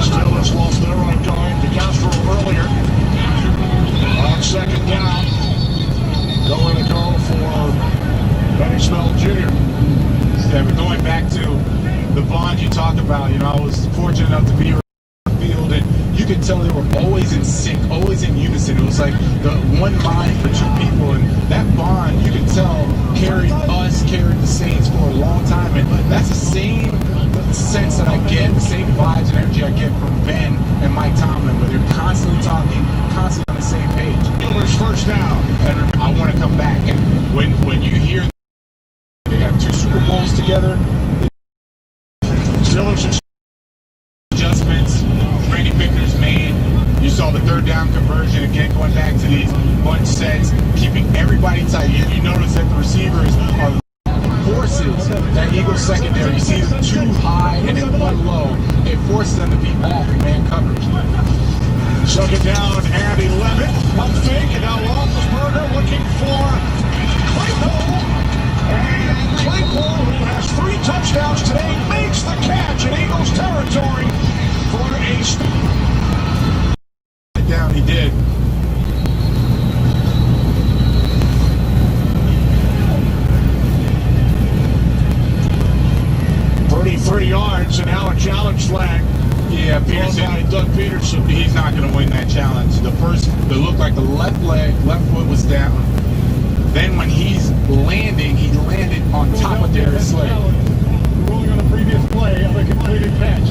Steelers lost their right guard to Castro earlier. On second down, going to go for Benny Snell Jr. Yeah, but going back to the bond you talk about, I was fortunate enough to be around the field, and you could tell they were always in sync, always in unison. It was like the one mind for two people, and that bond, you could tell, carried the Saints for a long time, and that's the same sense that I get, the same vibes and energy I get from Ben and Mike Tomlin, where they're constantly talking, constantly on the same page. Steelers first down. And I want to come back, and when you hear they have 2 Super Bowls together, Steelers adjustments Brady Bickner's made. You saw the third down conversion, again going back to these bunch sets, keeping everybody tight. You notice that the receivers are forces that Eagles secondary. You see them 2 high and then 1 low. It forces them to be off in man coverage. second down and 11. Pump fake, and now Roethlisberger looking for Claypool. And Claypool, who has 3 touchdowns today, makes the catch in Eagles territory for a Down, he did. 33 yards, and now a challenge flag. Yeah, Peterson. By Doug Peterson. He's not going to win that challenge. It looked like the left foot was down. Then when he's landing, he landed on top of Darius Slay. Ruling on a previous play of a completed catch.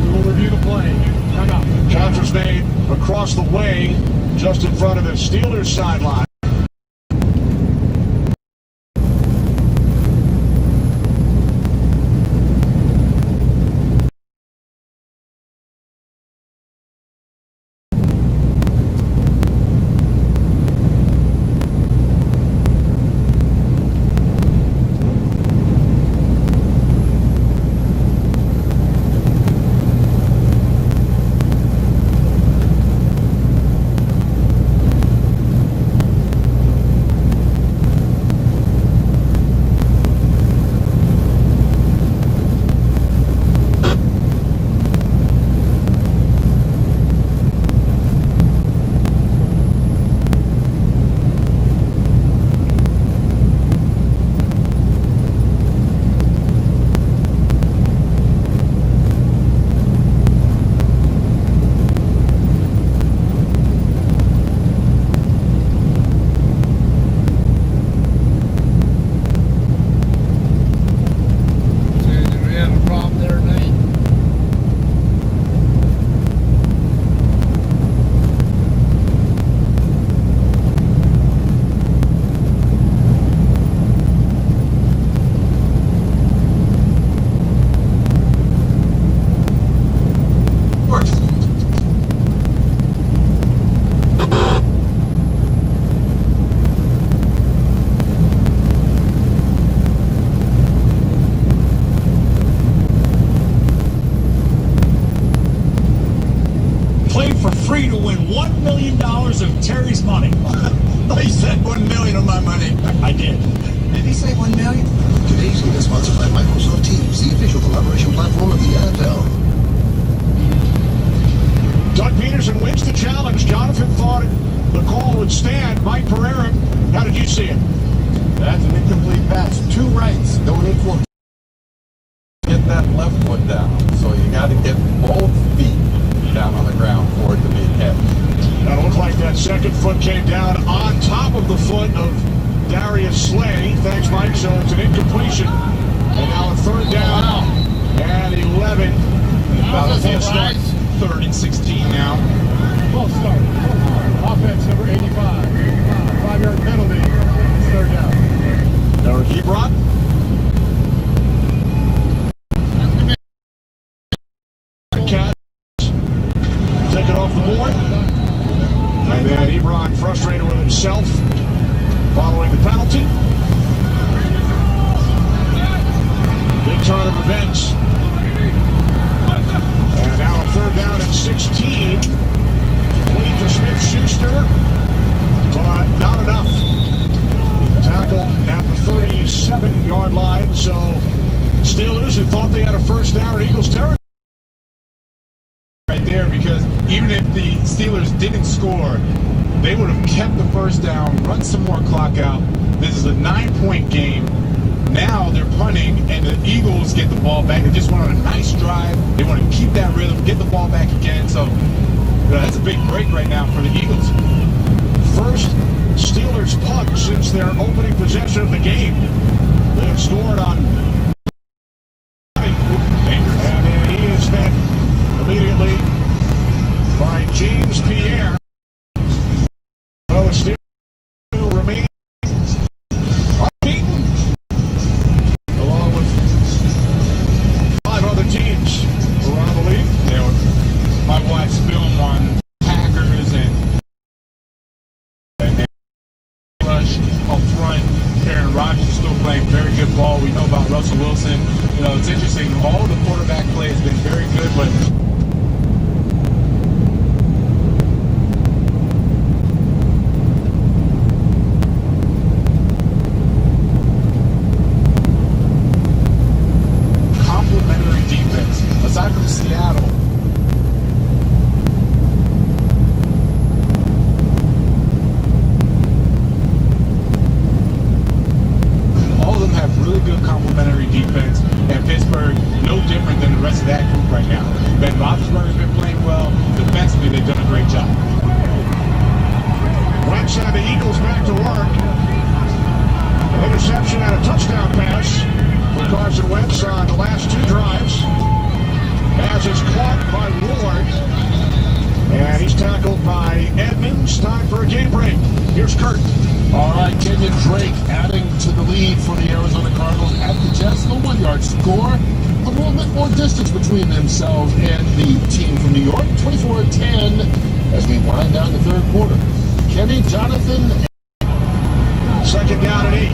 We will review the play. Time out. Catch was made across the way, just in front of the Steelers sideline. free to win $1 million of Terry's money. He said $1 million of my money. I did. Did he say $1 million? Today's game is sponsored by Microsoft Teams, the official collaboration platform of the NFL. Doug Peterson wins the challenge. Jonathan thought the call would stand. Mike Pereira, how did you see it? That's an incomplete pass. 2 rights, don't equal. Get that left foot down. So you got to get both feet down on the ground for it to be a catch. Now, it looked like that second foot came down on top of the foot of Darius Slay. Thanks, Mike. So it's an incompletion. And now a third down and 11. About a full start. 3rd and 16 now. False start. Offense number 85. 5-yard penalty. It's 3rd down. Derek Ebron. Catch. Take it off the board. And then Ebron frustrated with himself following the penalty. defense. And now a third down and 16. Lead to Smith-Schuster, but not enough. Tackle at the 37-yard line. So Steelers, who thought they had a first down in Eagles territory right there, because even if the Steelers didn't score, they would have kept the first down, run some more clock out. This is a 9-point game. Now they're punting, and the Eagles get the ball back. They just went on a nice drive. They want to keep that rhythm, get the ball back again. So that's a big break right now for the Eagles. First Steelers punt since their opening possession of the game. They have scored on. And he is met immediately by James Pierre. So the Steelers remain unbeaten, along with 5 other teams around the league. You know, my wife's film on Packers and rush up front. Aaron Rodgers is still playing very good ball. We know about Russell Wilson. You know, it's interesting. All the quarterback play has been very good, but complementary defense. Aside from Seattle, all of them have really good complementary defense, and Pittsburgh no different than the rest of that group right now. Ben Roethlisberger's been playing well. Defensively, they've done a great job. Wentz and the Eagles back to work. An interception and a touchdown pass for Carson Wentz on the last 2 drives. Pass is caught by Ward. And he's tackled by Edmonds. Time for a game break. Here's Kurt. All right, Kenyon Drake adding to the lead for the Arizona Cardinals at the Jets. The 1-yard score. A little bit more distance between themselves and the team from New York. 24-10 as we wind down the third quarter. Kenny, Jonathan. Second down and 8.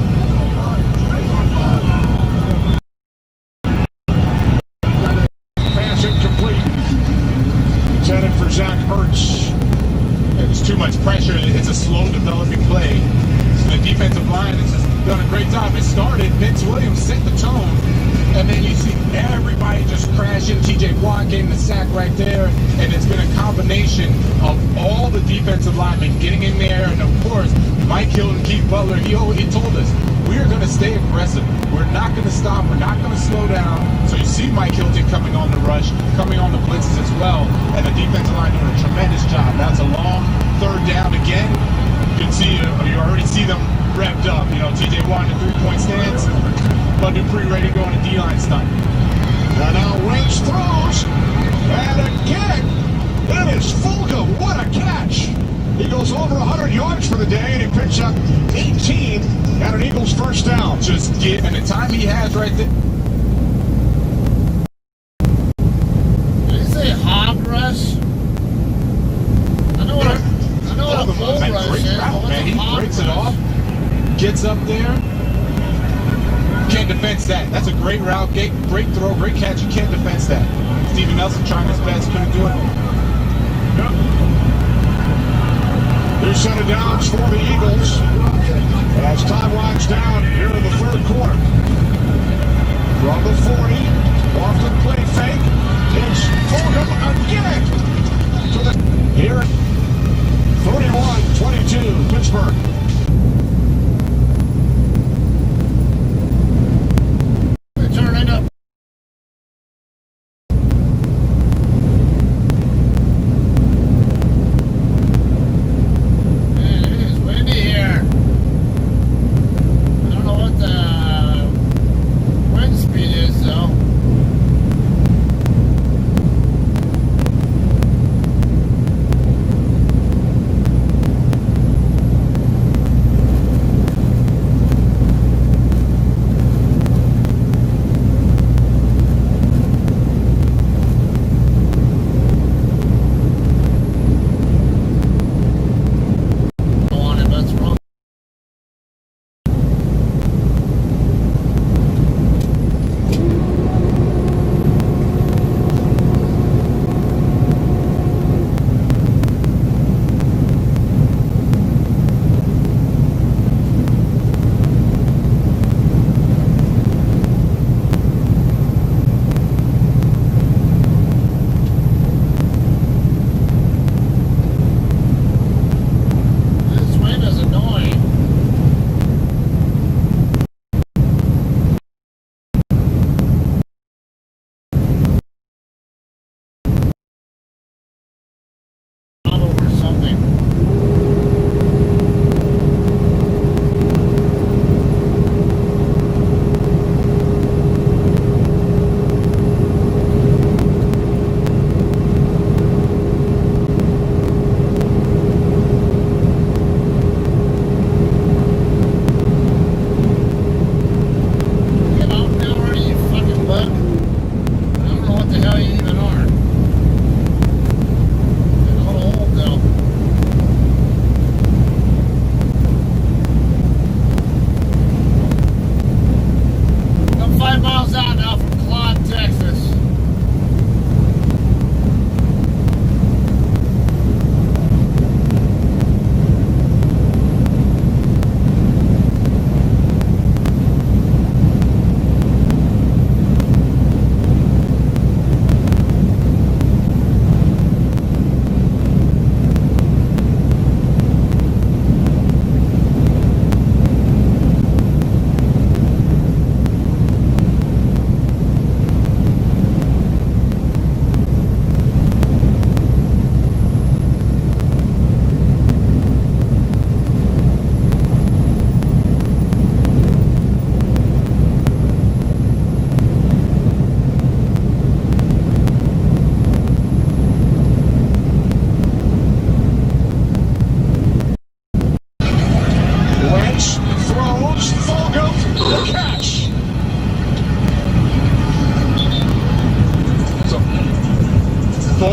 Pass incomplete. Intended for Zach Ertz. there's too much pressure. It's a slow developing play. The defensive line has just done a great job. It started, Vince Williams set the tone, and then you see everybody just crashing. TJ Watt getting the sack right there, and it's been a combination of all the defensive linemen getting in there, and of course, Mike Hill and Keith Butler, he told us, we are going to stay aggressive. We're not going to stop. We're not going to slow down. So you see Mike Hilton coming on the rush, coming on the blitzes as well, and the defensive line doing a tremendous job. That's a long third down again. You can see, you already see them revved up. You know, TJ Watt in the three-point stance, Bud Dupree ready to go on a D-line stunt. And now Wentz throws, and again, that is Fulgham. What a catch! He goes over 100 yards for the day, and he picks up 18 at an Eagles first down. Just give, and the time he has right there. Did he say hog rush? I know what a bull rush Great is. route, but man. He hog breaks it rush? off, gets up there. Can't defense that. That's a great route, great throw, great catch. You can't defense that. Steven Nelson trying his best, couldn't do it. New set of downs for the Eagles as time winds down here in the third quarter. From the 40, often play fake. It's Fulgham again. To the here, 31-22, Pittsburgh. They turn it up.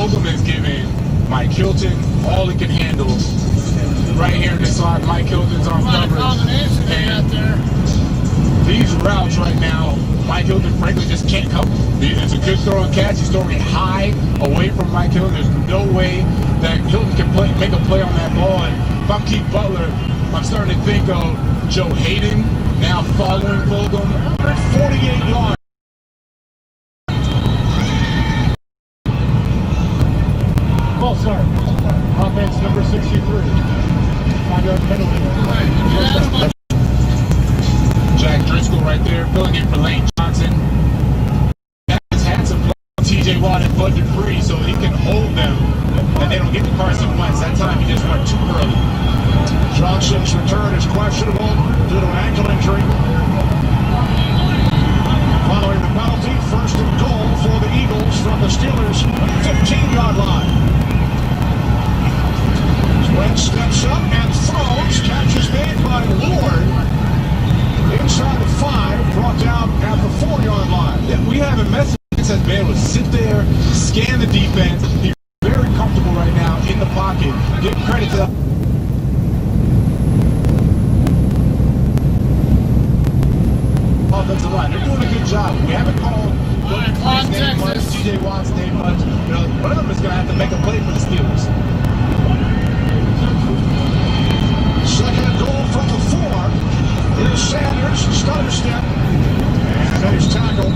Fulgham is giving Mike Hilton all he can handle. Right here in the slot, Mike Hilton's on coverage. Combination they got there. These routes right now, Mike Hilton frankly just can't cover. It's a good throw and catch. He's throwing it high away from Mike Hilton. There's no way that Hilton can make a play on that ball. And if I'm Keith Butler, I'm starting to think of Joe Hayden now following Fulgham. 48 yards. False start. Offense number 63. 5-yard penalty. Jack Driscoll right there filling in for Lane Johnson. Has had some play on TJ Watt and Bud Dupree so he can hold them and they don't get to Carson Wentz. That time he just went too early. Johnson's return is questionable due to an ankle injury. Following the penalty, first and goal for the Eagles from the Steelers' 15-yard line. Wentz steps up and throws. Catch is made by Ward. Inside the 5, brought down at the 4-yard line. Yeah, we have a message that says be able to sit there, scan the defense. He's very comfortable right now in the pocket. Give credit to the offensive line. They're doing a good job. We haven't called TJ Watt's name much. You know, one of them is going to have to make a play for the Steelers. Second and goal from the 4. Here's Sanders, stutter step, and nice tackle.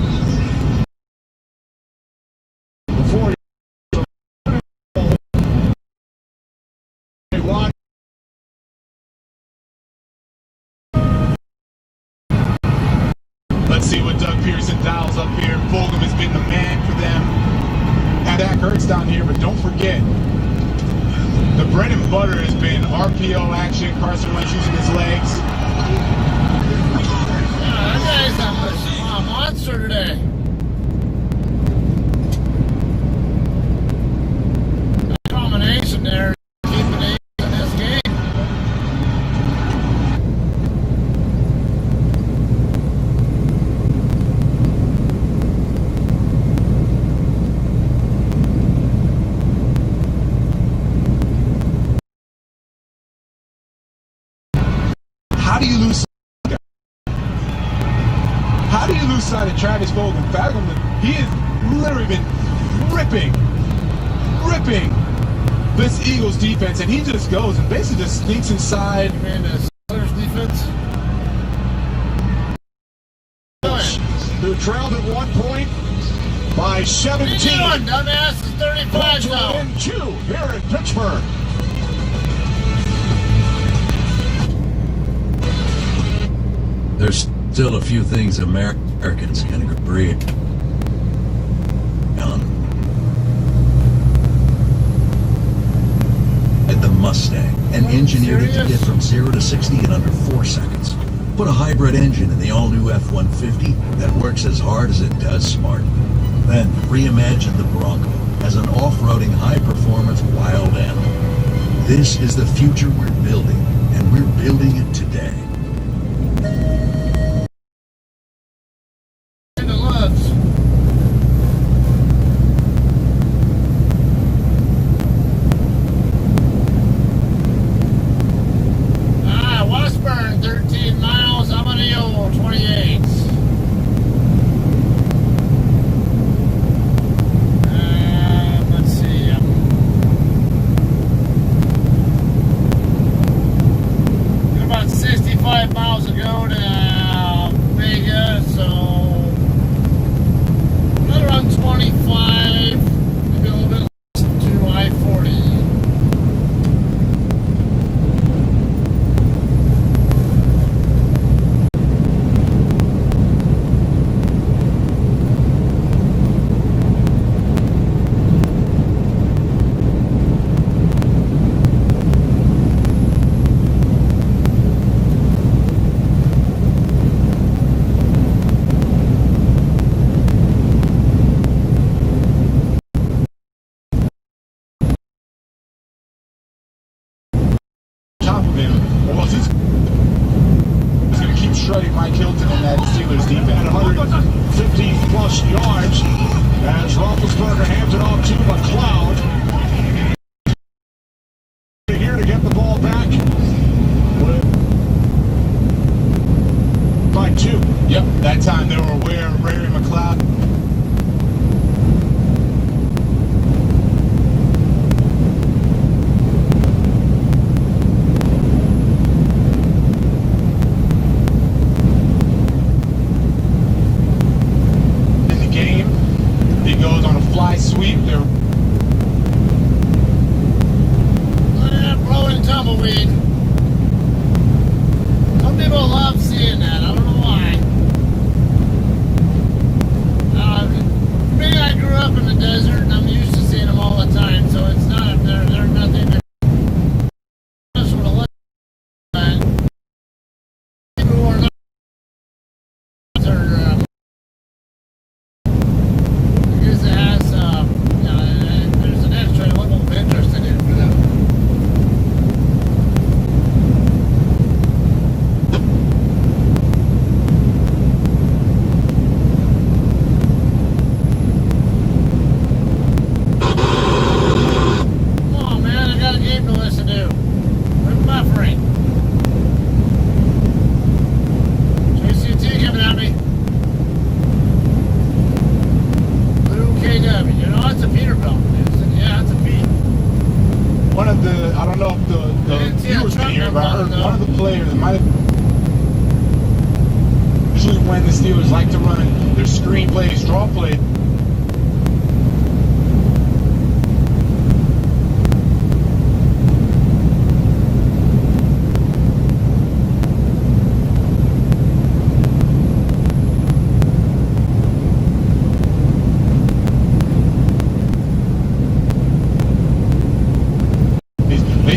Before Let's see what Doug Pearson dials up here. Fulgham has been the man for them. And Dak Hurts down here, but don't forget, the bread and butter has been RPO action. Carson Wentz using his legs. That guy's a monster today. That combination there, keeping it in this game. How do you lose? How do you lose sight of Travis Fulgham? He has literally been ripping this Eagles defense, and he just goes and basically just sneaks inside. Man, the Steelers defense. who trailed at one point by 17. What are you doing, dumbass? It's 35 now. In 2 here in Pittsburgh. There's still a few things Americans can agree on. At the Mustang, and engineered it to get from 0 to 60 in under 4 seconds. Put a hybrid engine in the all-new F-150 that works as hard as it does smart. Then reimagine the Bronco as an off-roading, high-performance wild animal. This is the future we're building, and we're building it today. Westburn, 13 miles. Amarillo, 28. Let's see. About 65 miles ago to Vegas, so right around 25, maybe a little bit less to I-40. Shredding Mike Hilton in that Steelers defense. At 150 plus yards as Roethlisberger hands it off to McLeod. sweep. They're blowing tumbleweed. Some people love seeing that. I don't know why. Me, I grew up in the desert, and I'm used to seeing them all the time. So it's not they're nothing. Just sort of look at people who are not. Because it has, there's an extra level of interest in it for them. Come on, man, I got a game to listen to. Quit buffering. JCT coming at me. KW, you know, it's a Peterbilt. Yeah, it's a P. one of the, I don't know if the viewers can hear, but I heard one of the players might have. Usually when the Steelers like to run their screen plays, draw play,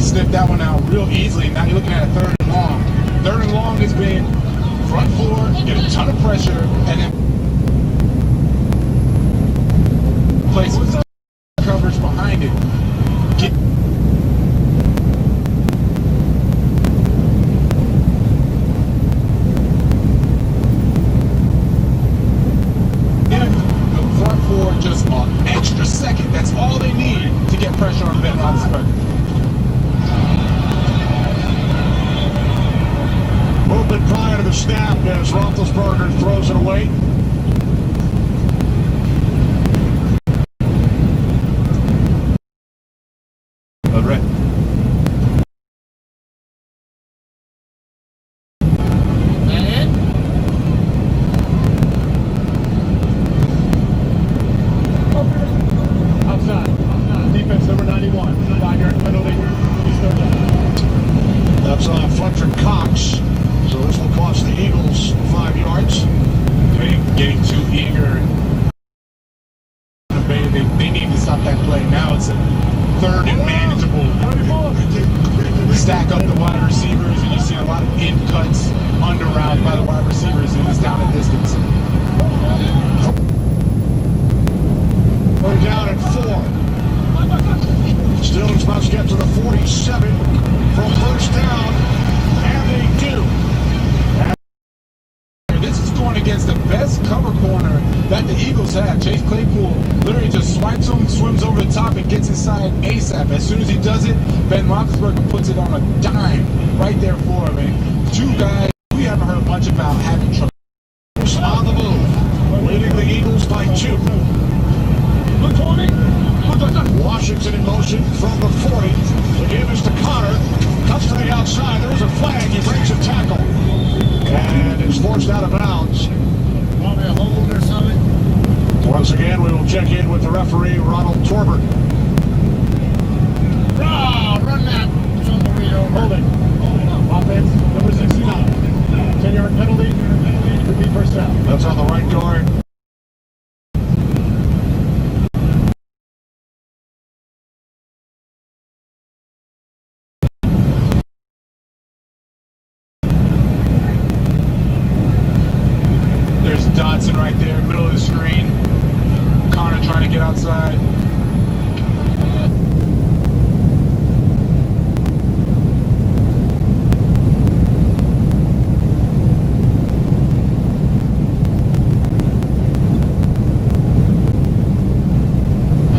sniffed that one out real easily. Now you're looking at a third and long. Third and long has been front floor, get a ton of pressure, and then place coverage behind it. Give the front four just an extra second. That's all they need to get pressure on Ben Roethlisberger. Movement prior to the snap as Roethlisberger throws it away. Red. Outside. Defense number 91. 5-yard penalty. He's third down. That's Fletcher Cox. So this will cost the Eagles 5 yards. Getting too eager. They need to stop that play. Now it's a third and manageable. Stack up the wide receivers, and you see a lot of in cuts, under routes by the wide receivers, and it's down a distance. We're down at 4. Steelers must get to the 47 for first down, and they do. This is going against the best cover corner that the Eagles have. Chase Claypool literally just swipes him, swims over the top, and gets inside ASAP. As soon as he does it, Ben Roethlisberger puts it on a dime right there for him. And two guys we haven't heard much about having trouble. On the move, leading the Eagles by 2. Washington in motion from the 40. The give is to Connor. Cuts to the outside. There's a flag. He breaks a tackle. And is forced out of bounds. Probably a hold or something. Once again, we will check in with the referee, Ronald Torbert. Run that tumbleweed over. Holding. Offense number 69. 10-yard penalty. Would be first down. That's on the right guard. There's Dotson right there, middle of the screen. Connor trying to get outside.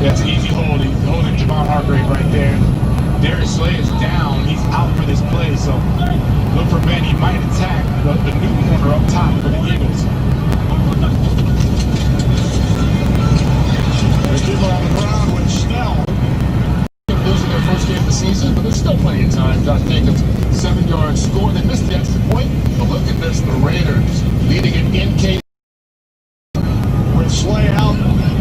That's an easy hold. He's holding Javon Hargrave right there. Darius Slay is down. He's out for this play, so look for Ben. He might attack the new corner up top for the Eagles. Receiver on the ground with Snell. Losing their first game of the season, but there's still plenty of time. Josh Jacobs, 7-yard score. They missed the extra point, but look at this. The Raiders leading it in K. With Slay out,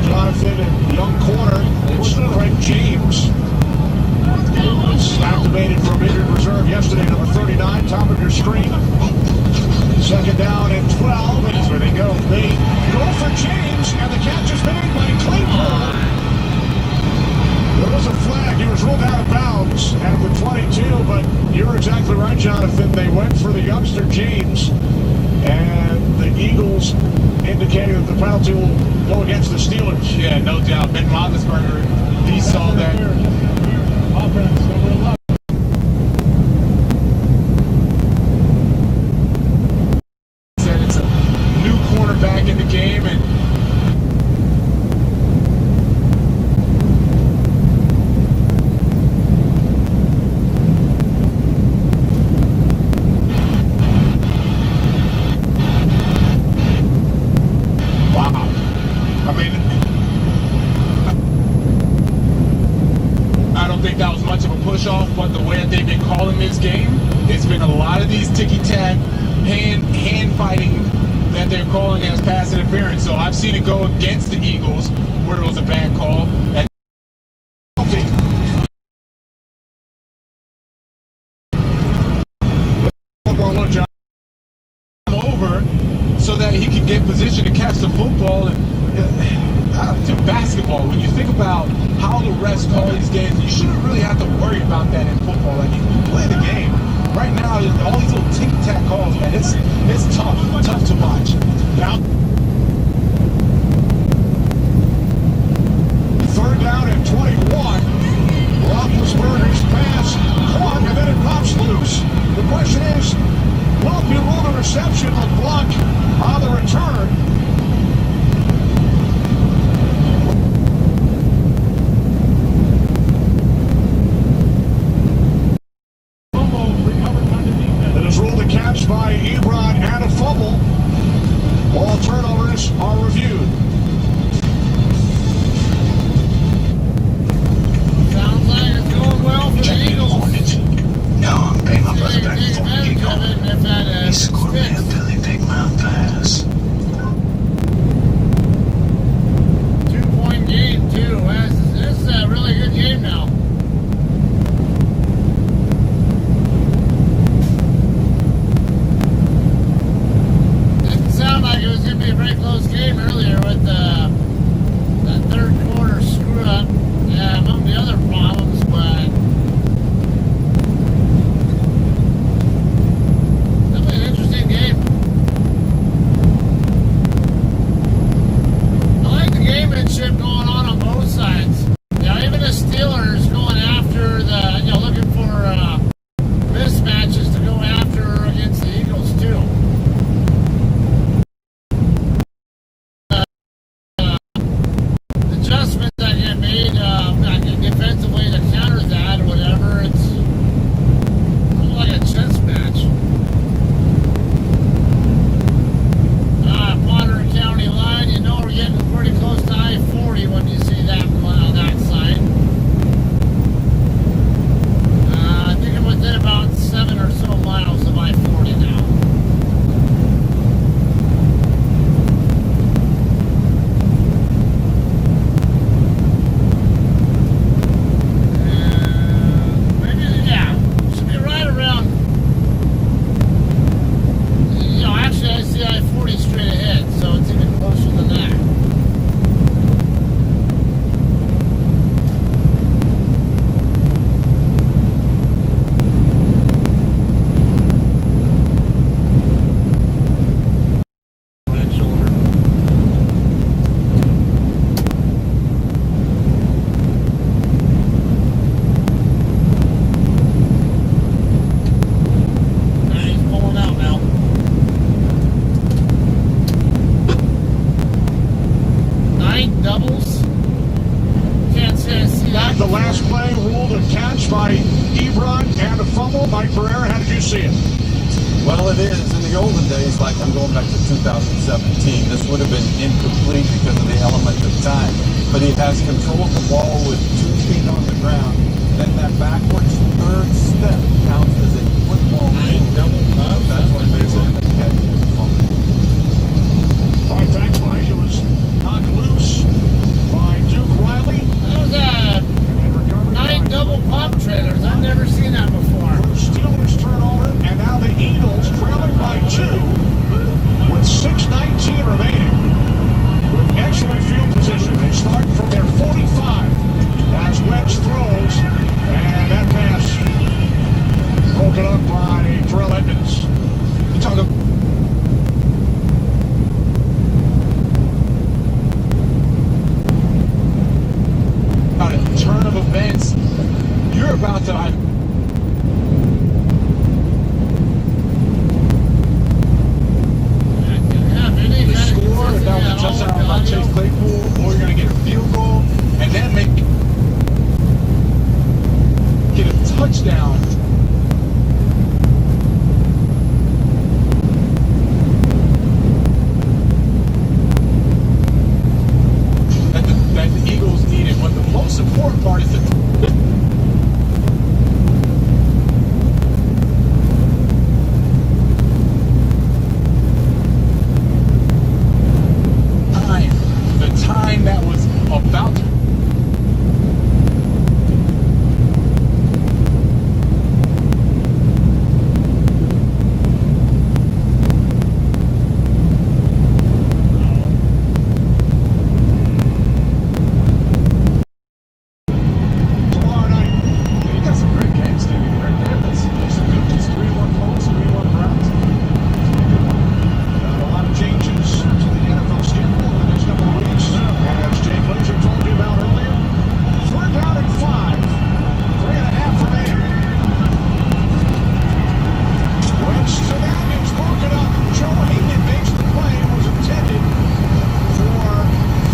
John Jonathan and young corner. It's Craig James. Was activated from injured reserve yesterday, number 39, top of your screen. Second down and 12, and that's where they go. They go for James, and the catch is made by Claypool. There was a flag. He was ruled out of bounds at the 22, but you're exactly right, Jonathan. They went for the youngster, James, and the Eagles indicated that the penalty will go against the Steelers. Yeah, no doubt. Ben Roethlisberger, he saw that. Offense, number 11. Said it's a new cornerback in the game, and that was much of a push-off, but the way that they've been calling this game, it's been a lot of these ticky-tack, hand fighting that they're calling as pass interference. So I've seen it go against the Eagles where it was a bad call. And over so that he can get position to catch the football. And to basketball, when you think about how the refs call these games, you shouldn't really have to worry about that in football. Like, you play the game. Right now, all these little tic-tac calls, man, it's tough to watch. Now, third down and 21. Roethlisberger's pass caught, and then it pops loose. The question is, will it be ruled a reception or block on the return? By Ebron and a fumble. All turnovers are reviewed. Sounds like it's going well for the Eagles. No, I'm paying my brother back before we get going. He scored me a Billy Big Mouth pass. 2-point game, too. This is a really good game now. A very close game earlier with that third quarter screw up. Yeah, among the other problems, but definitely an interesting game. I like the gamemanship going on both sides. You know, even the Steelers going after the, looking for mismatches to go after against the Eagles too. Adjustments that get made defensively to counter that or whatever, it's like a chess match. Potter County line, we're getting pretty close to I-40 when you see that sign. I think I'm within about 7 or so miles of I-40 now. Straight ahead, so it's even closer than that. He's pulling out now. Doubles. Can't say I see that. The last play ruled a catch by Ebron and a fumble. Mike Pereira, how did you see it? Well, it is. In the olden days, like I'm going back to 2017, this would have been incomplete because of the element of time. But he has control of the ball with 2 feet on the ground. Then that backwards third step counts as a football double. That's what makes it a catch. Hard back play. It was knocked loose by about to. The score, if that was a touchdown by Chase Claypool, or you're going to get a field goal, and then get a touchdown. That the Eagles needed. But the most important part is the time that was about to tomorrow night. You got some great games, Stevie, right there. That's some good, just 3-1 Colts, 3-1 Browns. A lot of changes to the NFL schedule in the next couple of weeks. And as Jay Glazer told you about earlier, 4th down and 5. 3.5 remaining. Wentz to that, it's broken up. Joe Hayden makes the play. It was intended for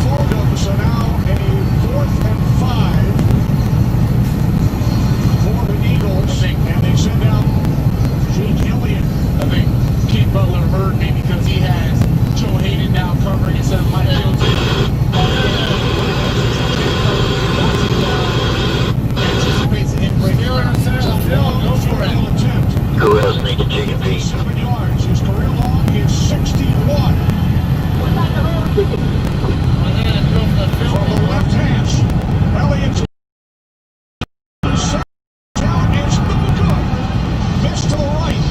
Fulgham. So now a 4th and 5 for the Eagles. And they send out Jake Elliott. I think Keith Butler heard me because he has Joe Hayden now covering instead of Mike Fields. Anticipates an in-break. Go for it. Who else needs a chicken feed? 7 yards. His career long is 61. From the left hash, Elliott's down is no good. Missed to the right.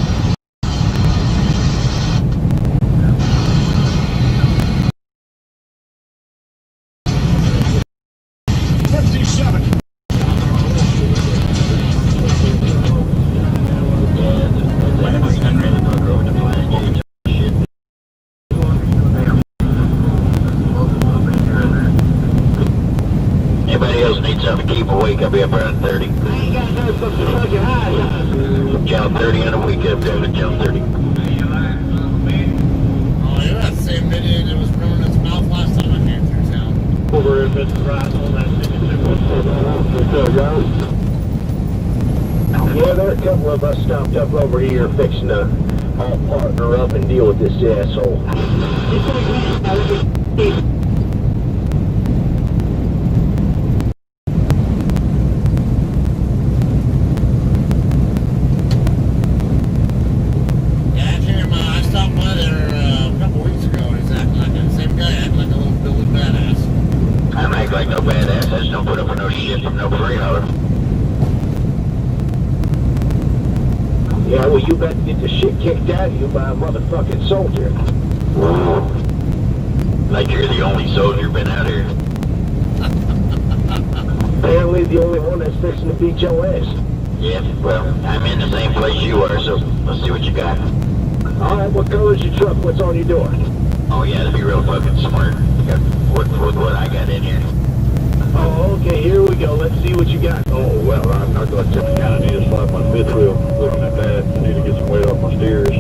Anybody else need something to keep awake? I'll be up around 30. Channel 30 on a week up there with Channel 30. Oh, you're that same idiot that was running his mouth last time I came through town. Over if it's right on that Yeah, there are a couple of us stopped up over here fixing to all partner up and deal with this asshole. Yeah, I stopped by there a couple weeks ago. He's acting like the same guy, acting like a little Billy badass. I don't act like no badass. I just don't put up with no shit from no free hauler. Yeah, well, you better get the shit kicked out of you by a motherfucking soldier. Like you're the only soldier been out here. Apparently the only one that's fixing to beat your ass. Yeah, well, I'm in the same place you are, so let's see what you got. Alright, what color's your truck? What's on your door? Oh yeah, that'd be real fucking smart. What I got in here. Oh, okay, here we go. Let's see what you got. Oh, well, I'm not going to tell you. I need to slide my fifth wheel. Looking at that, I need to get some weight off my steers.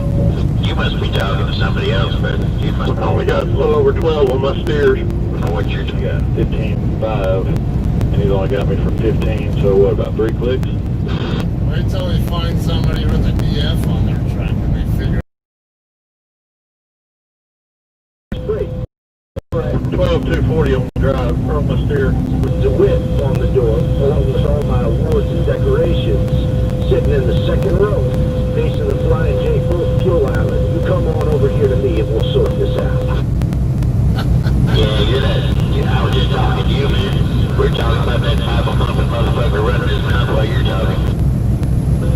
You must be talking to somebody else, but you must only got a little over 12 on my steers. What's your got 15.5, and he's only got me for 15, so what, about 3 clicks? Wait till they find somebody with a DF on their track and they figure 12,240 on the drive, or on my steer. The width on the door, along with all my awards and decorations, sitting in the second row, facing the Flying J Fuel Island. You come on over here to me and we'll sort this out. Yeah, you're that. I was just talking to you, man. We're talking about that type of pumping motherfucker running his mouth while you're talking.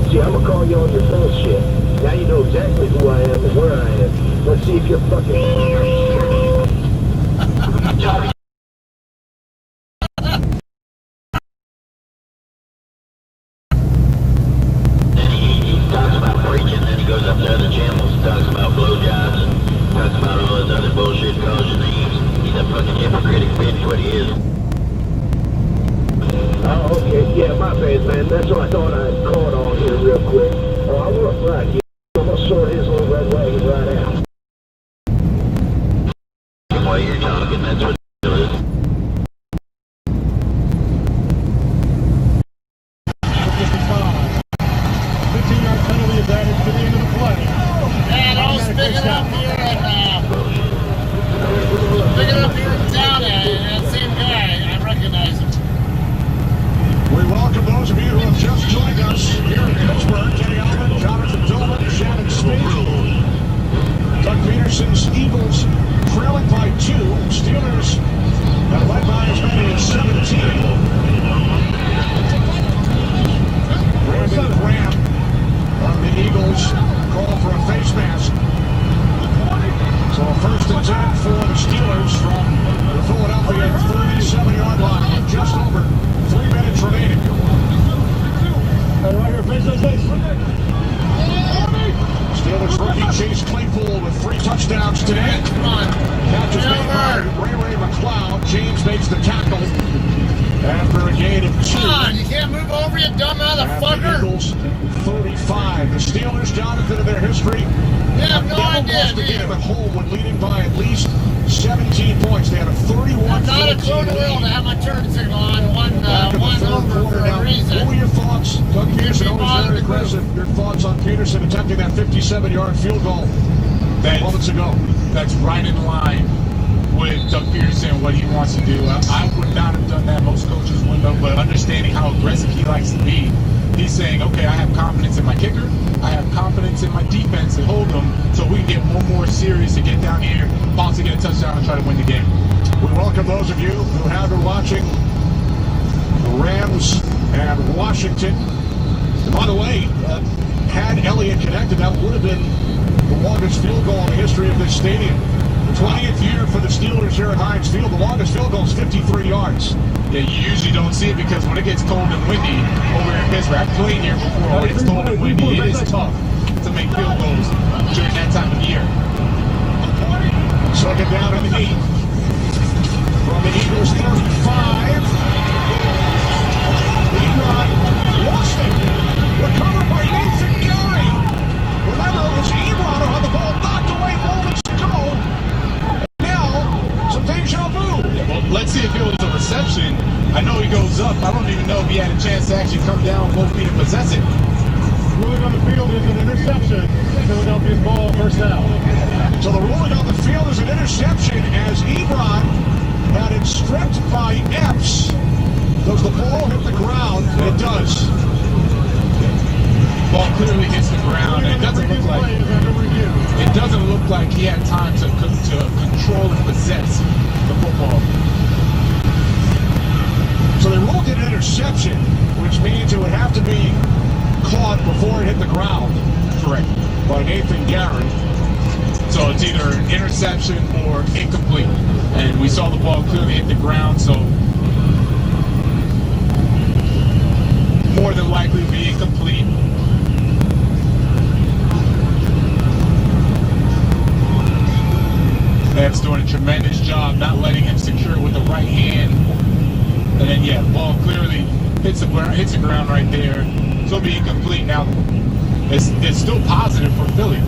See, I'm gonna call you on your bullshit. Now you know exactly who I am and where I am. Let's see if you're fucking... Talking. Then he talks about preaching, then he goes up to other channels, talks about blowjobs, and talks about all this other bullshit, calls your names. He's a fucking hypocritic bitch, what he is. Oh, okay. Yeah, my bad, man. That's what I thought I caught on here real quick. Oh, I was right. Yeah, I'm gonna sort his little red wagon right out. While you're talking, that's what it is. 15-yard penalty is added to the end of the play. And I'll pick it up here and down at that same guy. I recognize him. We welcome those of you who have just joined us here in Pittsburgh. Kenny Allen, Jonathan Dillman, Shannon Smith. Doug Peterson's Eagles trailing by 2. Steelers have led by as many as 17. Brandon Graham of the Eagles called for a face mask. So first and 10 for the Steelers from the Philadelphia 37-yard line with just over 3 minutes remaining. Right here, face. Steelers rookie Chase Claypool with 3 touchdowns today. Catches made by Ray McLeod. James makes the tackle after a gain of 2. Come on, you can't move over, you dumb motherfucker. The Eagles 35. The Steelers, Jonathan, in their history, You have no idea, lost the do you? game at home when leading by at least 17 points. They had a 31-14 I'm not a clue in the world to have my turn signal on one over for a reason. What were your thoughts? Doug Peterson always bothered very to aggressive. Your thoughts on Peterson attempting that 57-yard field goal moments ago? That's right in line with Doug Peterson, what he wants to do. I would not have done that. Most coaches would know, but understanding how aggressive he likes to be, he's saying, okay, I have confidence in my kicker. I have confidence in my defense to hold them so we can get one more series to get down here, possibly get a touchdown and try to win the game. We welcome those of you who have been watching the Rams and Washington. And by the way, had Elliott connected, that would have been the longest field goal in the history of this stadium. The 20th year for the Steelers here at Heinz Field. The longest field goal is 53 yards. Yeah, you usually don't see it because when it gets cold and windy over here in Pittsburgh, I've played here before, when it's cold and windy, it is tough to make field goals during that time of year. Second down and 8 from the Eagles 35. Ebron lost it. Recovered by Nathan Gary. Remember, it was Ebron who had the ball knocked away moments ago. And now, some deja vu. Yeah, well, let's see if it was a reception. I know he goes up. I don't even know if he had a chance to actually come down both feet and possess it. Ruling on the field is an interception. Philadelphia's ball, first down. So the ruling on the field is an interception as Ebron had it stripped by Epps. Does the ball hit the ground? It does. Ball clearly hits the ground, and it doesn't look like he had time to control and possess the football. So they ruled it an interception, which means it would have to be caught before it hit the ground. Correct. By Nathan Garrett. So it's either an interception or incomplete. And we saw the ball clearly hit the ground, so more than likely be incomplete. Epps doing a tremendous job not letting him secure it with the right hand. And then, yeah, the ball clearly hits the ground right there. So it'll be incomplete. Now, it's still positive for Philly.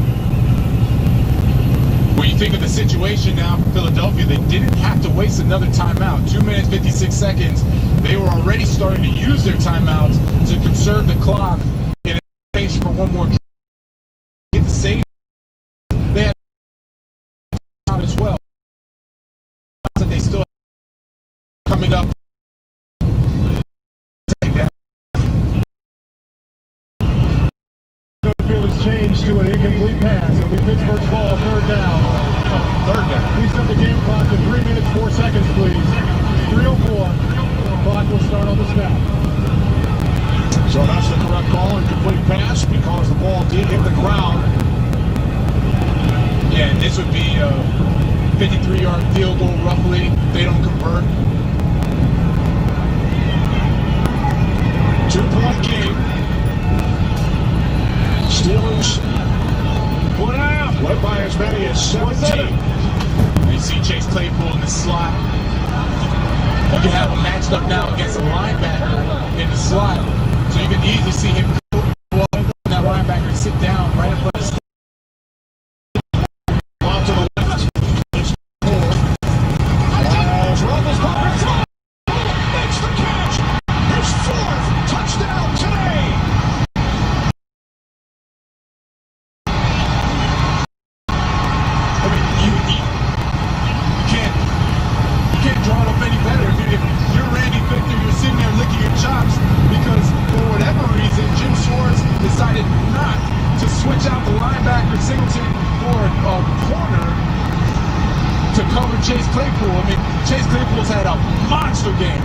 When you think of the situation now for Philadelphia, they didn't have to waste another timeout. 2 minutes, 56 seconds. They were already starting to use their timeouts to conserve the clock in anticipation for one more drive. Get the save. They had out as well. They still coming up. Changed to an incomplete pass. It'll be Pittsburgh's ball, third down. Please set the game clock to 3 minutes, 4 seconds, please. 3:04. Clock will start on the snap. So that's the correct call, incomplete pass, because the ball did hit the ground. Yeah, and this would be a 53-yard field goal roughly if they don't convert. 2-point game. Steelers led by as many as 17. You see Chase Claypool in the slot. You can have a match matched up now against a linebacker in the slot. So you can easily see him go up, that linebacker sit down right in front of the Off to the left. It's Moore. As Roethlisberger makes the catch. His 4th touchdown today. I mean, you can't draw it up any better. If you're Randy Victor, you're sitting there licking your chops because for whatever reason, Jim Schwartz decided not to switch out the linebacker Singleton for a corner to cover Chase Claypool. I mean, Chase Claypool's had a monster game,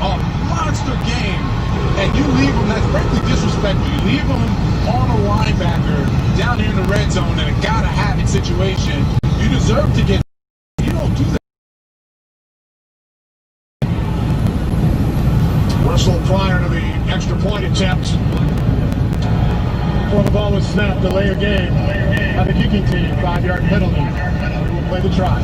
and you leave him, that's frankly disrespectful. You leave him on a linebacker down here in the red zone in a gotta-have-it situation. You deserve to get, you don't do that. Whistle prior to the extra point attempt. Before the ball was snapped, delay of game by the kicking team, 5-yard penalty. We will play the try.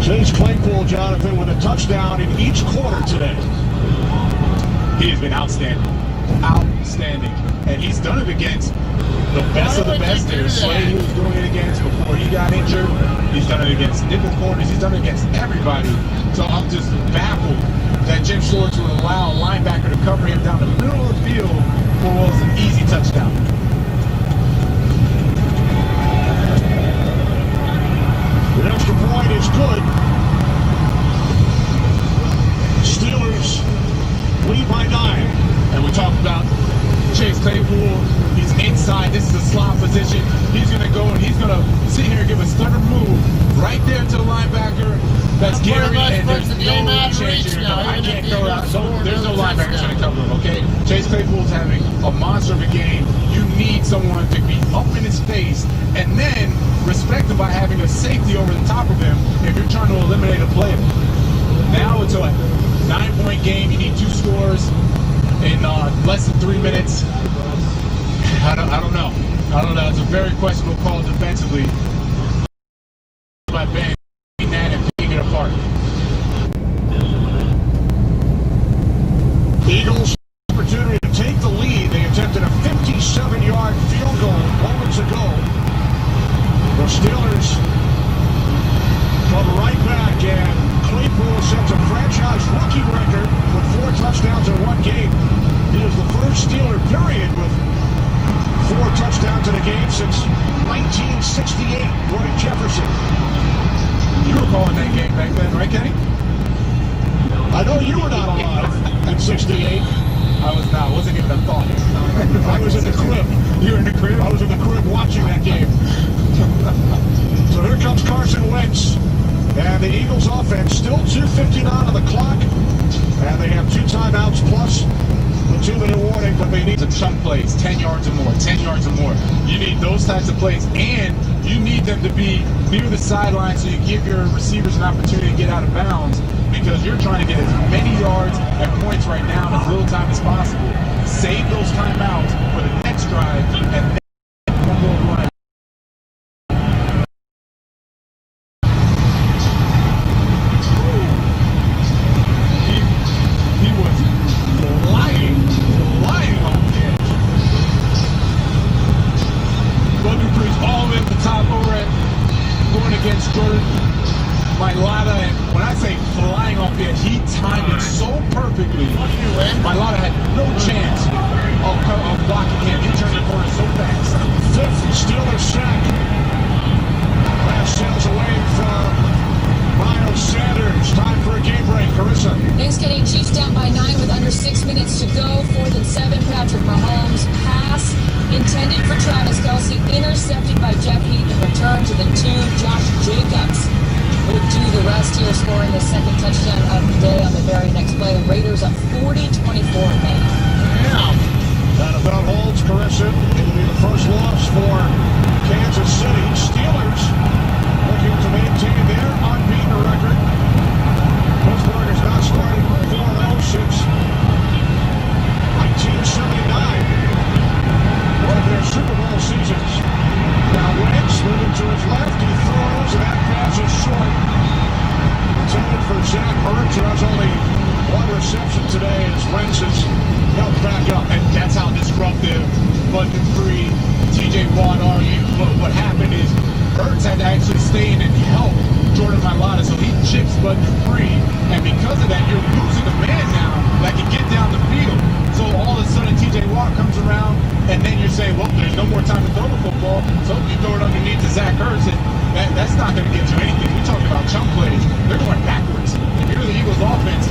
Chase Claypool, Jonathan, with a touchdown in each quarter today. He has been outstanding. And he's done it against the best of the best. There's Slade he was doing it against before he got injured. He's done it against nickel corners. He's done it against everybody. So I'm just baffled that Jim Schwartz would allow a linebacker to cover him down the middle of the field for what was an easy touchdown. The extra point is good. Steelers lead by 9. And we talked about Chase Claypool. He's inside. This is a slot position. He's going to go and he's going to sit here and give a stubborn move right there to the linebacker. That's Gary, and there's no change in I can't throw out. There's no linebacker trying to cover him, okay? Chase Claypool's having a monster of a game. You need someone to be up in his face and then respect him by having a safety over the top of him if you're trying to eliminate a player. Now it's a 9-point game. You need 2 scores in less than 3 minutes. I don't know. It's a very questionable call defensively by Ben that and picking it apart. Eagles opportunity to take the lead. They attempted a 57-yard field goal moments ago. The Steelers come right back, and Claypool sets a franchise rookie record with 4 touchdowns in 1 game. He is the first Steeler, period, with 4 touchdowns in a game since 1968. Roy Jefferson. You were calling that game back then, right, Kenny? I know you were not alive in 68. I was not. Wasn't even a thought. I was in the crib. You were in the crib? I was in the crib watching that game. So here comes Carson Wentz. And the Eagles offense still 2:59 on the clock. And they have 2 timeouts plus the 2-minute warning, but they need a chunk plays, 10 yards or more, 10 yards or more. You need those types of plays, and you need them to be near the sideline so you give your receivers an opportunity to get out of bounds, because you're trying to get as many yards and points right now in as little time as possible. Save those timeouts for the next drive, and then one more run. He was lying on the edge. Buggy Cruz all the way at the top over at going against Jordan Mailata, and when I say flying off the edge, he timed it so perfectly. Mailata had no chance of blocking him. He turned the corner so fast. 5th Steelers sack. Pass sends away from Miles Sanders. Time for a game break. Carissa. Thanks, Kenny. Chiefs down by 9 with under 6 minutes to go. 4th and 7. Patrick Mahomes pass intended for Travis Kelce, intercepted by Jeff Heaton. Return to the 2. Josh Jacobs would do the rest here, scoring the 2nd touchdown of the day on the very next play. Raiders up 40-24 man. NFL holds, Carissa. It'll be the first loss for Kansas City. Steelers looking to maintain their unbeaten record. Pittsburgh has not started 4-0 since 1979. One of their Super Bowl seasons. Now Wentz moving to his left. He throws, and that pass is Bud Dupree, and because of that, you're losing a man now that can get down the field. So all of a sudden, TJ Watt comes around, and then you're saying, well, there's no more time to throw the football, so you throw it underneath to Zach Ertz, and that's not going to get you anything. We talk about chunk plays. They're going backwards. If you're the Eagles offense,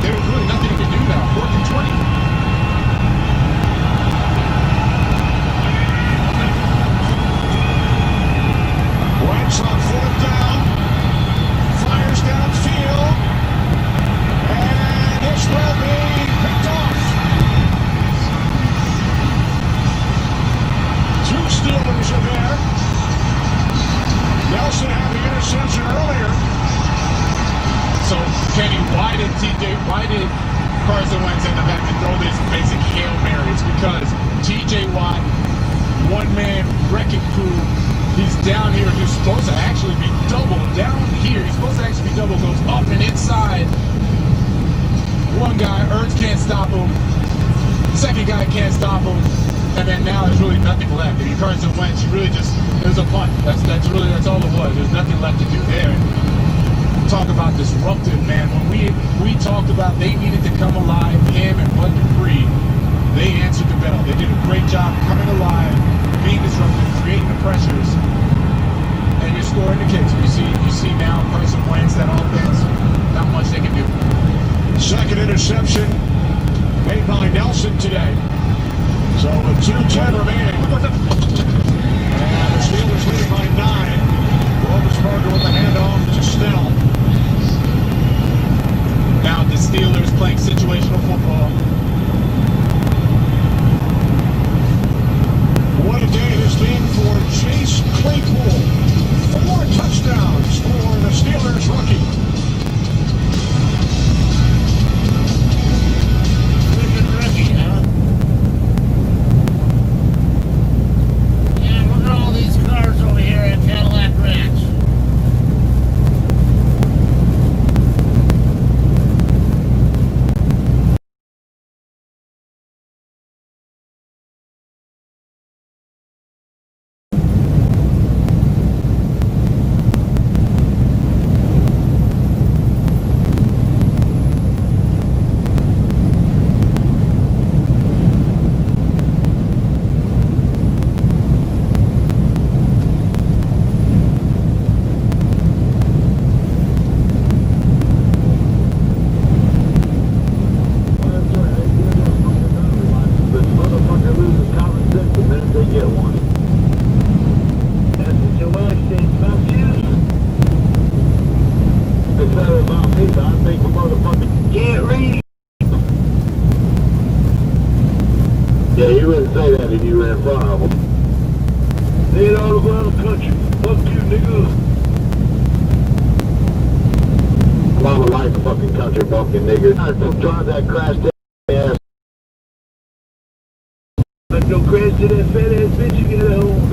there's really nothing you can do now. 4th and 20. Wentz on 4th down, fires downfield, and this will be picked off. 2 Steelers are there. Nelson had the interception earlier. So, Kenny, why did Carson Wentz end up having to throw this basic Hail Mary? It's because TJ Watt, one-man wrecking crew, he's down here, he's supposed to actually be double. Down here, he's supposed to actually be double, goes up and inside. One guy, Ertz can't stop him. Second guy can't stop him. And then now there's really nothing left. If you Carson Wentz, you really just, it was a punt. That's all it was. There's nothing left to do there. Talk about disruptive, man. When we talked about they needed to come alive, him and Bud Dupree, they answered the bell. They did a great job coming alive, being disruptive, creating the pressures, and you're scoring the kicks. You see now Carson Wentz, that offense, not much they can do. Second interception made by Nelson today. So with 2:10 remaining, and the Steelers leading by 9. Roethlisberger with the handoff to Snell. Now the Steelers playing situational football. What a day it has been for Chase Claypool. 4 touchdowns for the Steelers rookie. Freaking rookie, huh? Yeah, look at all these cars over here at Cadillac Ranch. Yeah, you wouldn't say that if you were in front of them. They ain't all around the country. Fuck you, nigga. Mama like the fucking country bumpkin, nigga. I drive that crash ass. Let no crash to that fat ass bitch you get at home.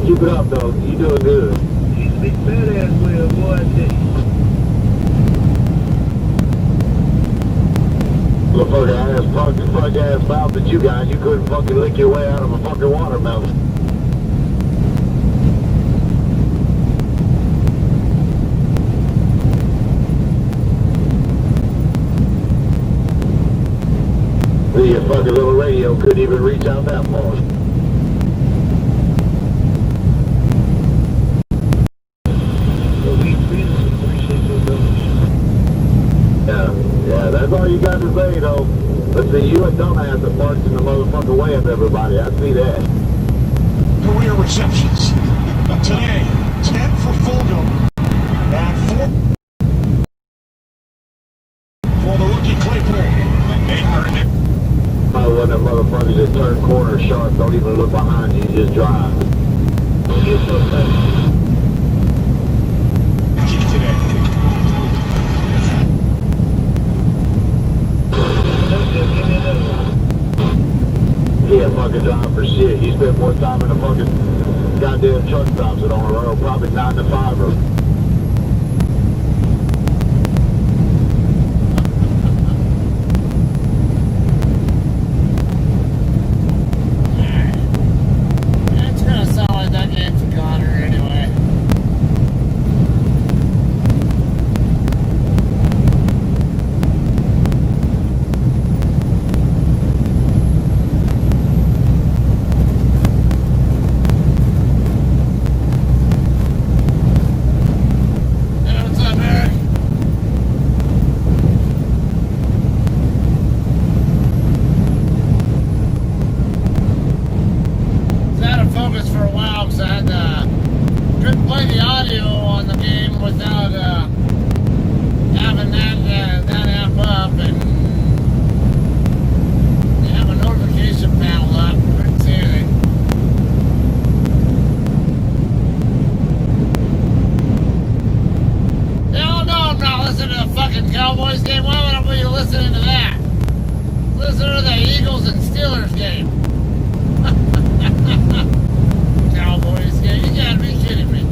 Keep it up, dog. You doing good. She's a big fat ass whale, boy, I tell you. Motherfucker ass fuck ass mouth that you got, you couldn't fucking lick your way out of a fucking watermelon. The fucking little radio couldn't even reach out that far. Yeah, that's all you got to say, though. But see, you a dumbass that parks in the motherfucking way of everybody. I see that. Career receptions. Today, 10 for Fulgham and 4 for the rookie Claypool. They earned it. One of them motherfuckers that turn corners sharp, don't even look behind you, you just drive. Get so fast. Today. He ain't fucking driving for shit. He spent more time in the fucking goddamn truck stops than on the road, probably 9 to 5 or. It's gonna sound like that game's a goner anyway. focus for a while because I had couldn't play the audio on the game without having that app up and have a notification panel up. Couldn't see anything. Hell no, I'm not listening to a fucking Cowboys game. Why would I be listening to that? Listen to the Eagles and Steelers game. Cowboys game. You gotta be kidding me.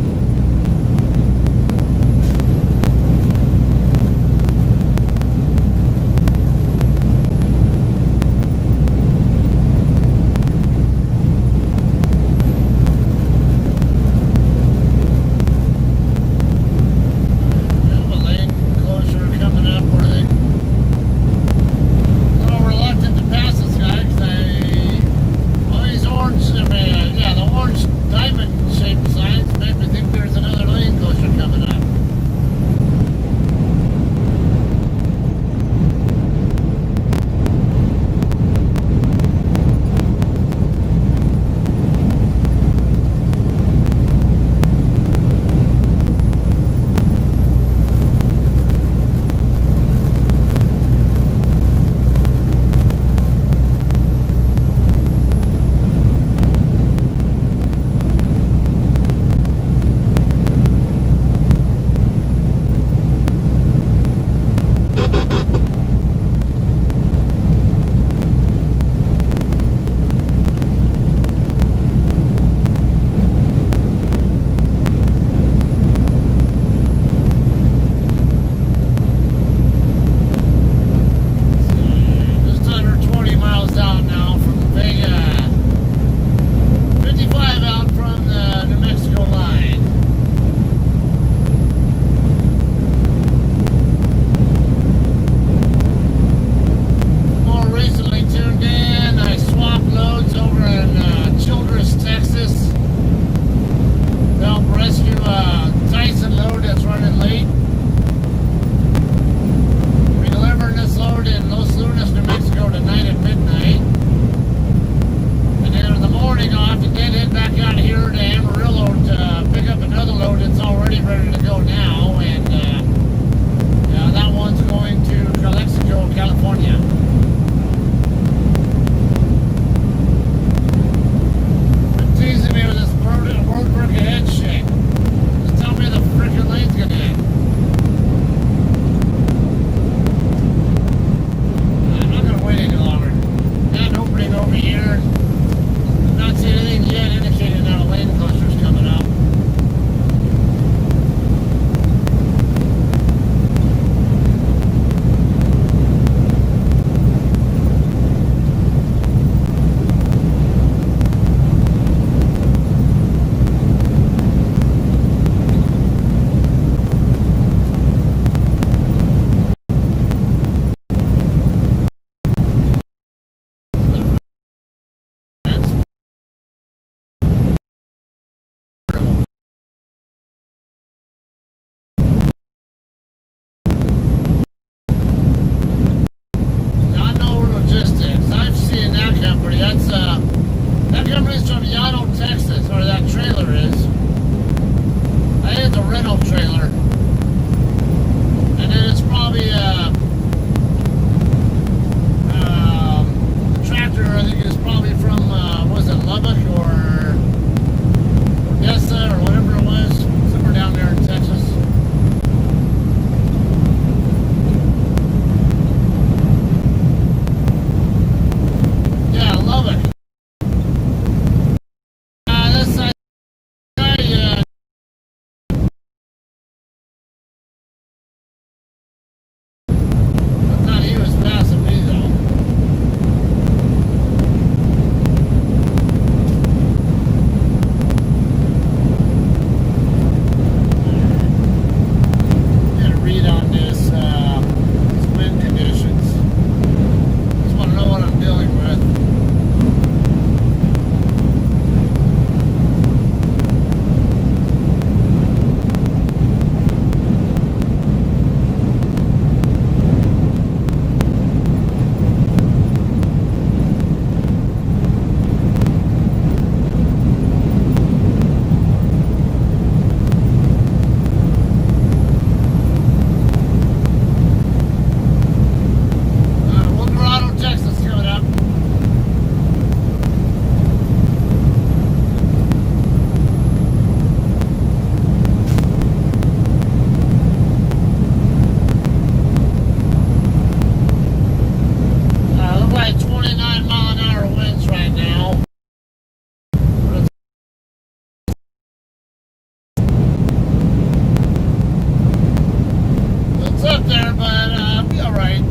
up there, but I'll be alright.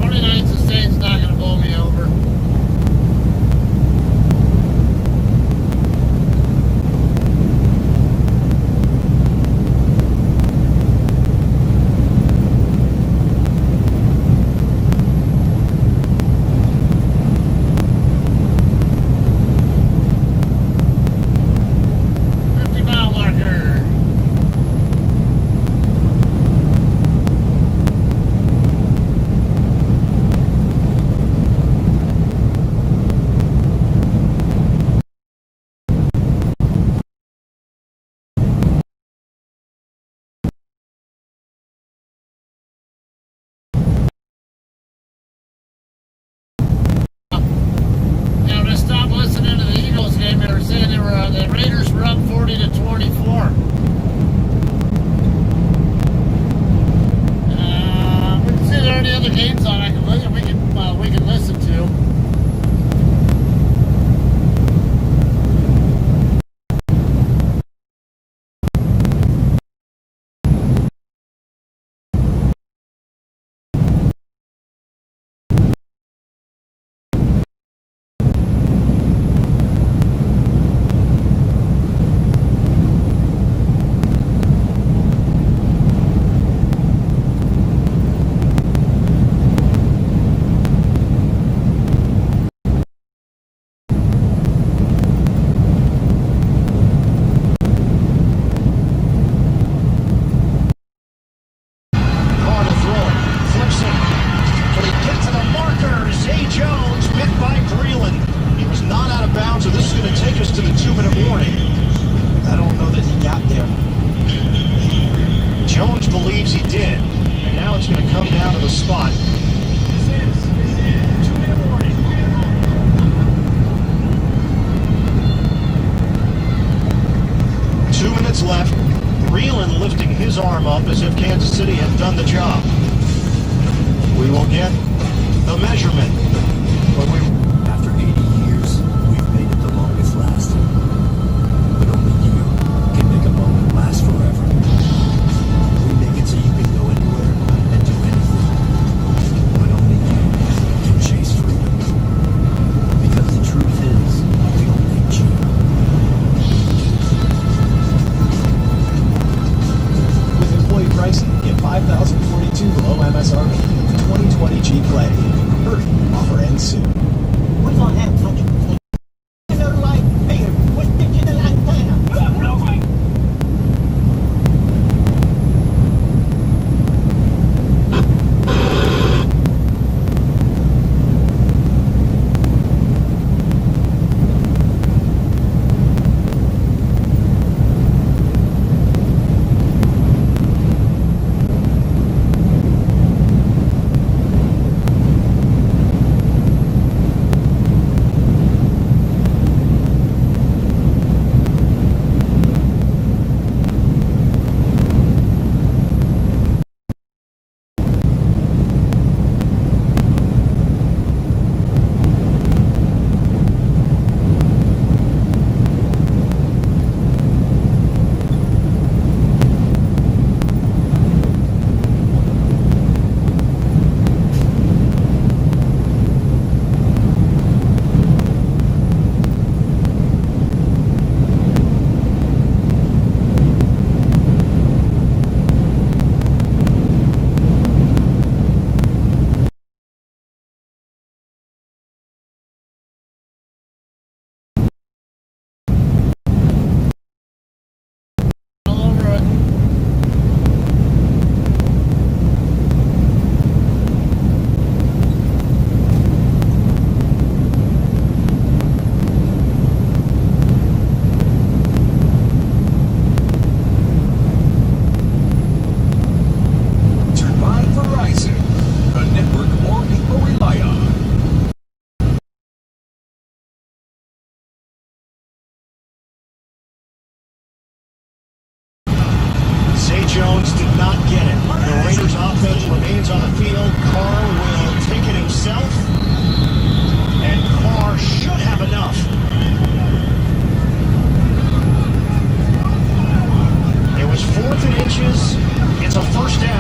29th Estate's not going to blow me over. The Raiders were up 40-24. We can see there are any other games on. We can listen to. Left, Breland lifting his arm up as if Kansas City had done the job. We will get the measurement. After 80 years, we've made it the longest lasting. But only you can make a moment last forever. We make it so you can go anywhere and do anything. But only you can chase freedom. Because the truth is, we don't need you. Pricing, get 5,042 below MSRP with the 2020 Jeep Gladiator. Hurry, offer ends soon. What's on that touch? Jones did not get it. The Raiders offense remains on the field. Carr will take it himself. And Carr should have enough. It was 4th and inches. It's a first down.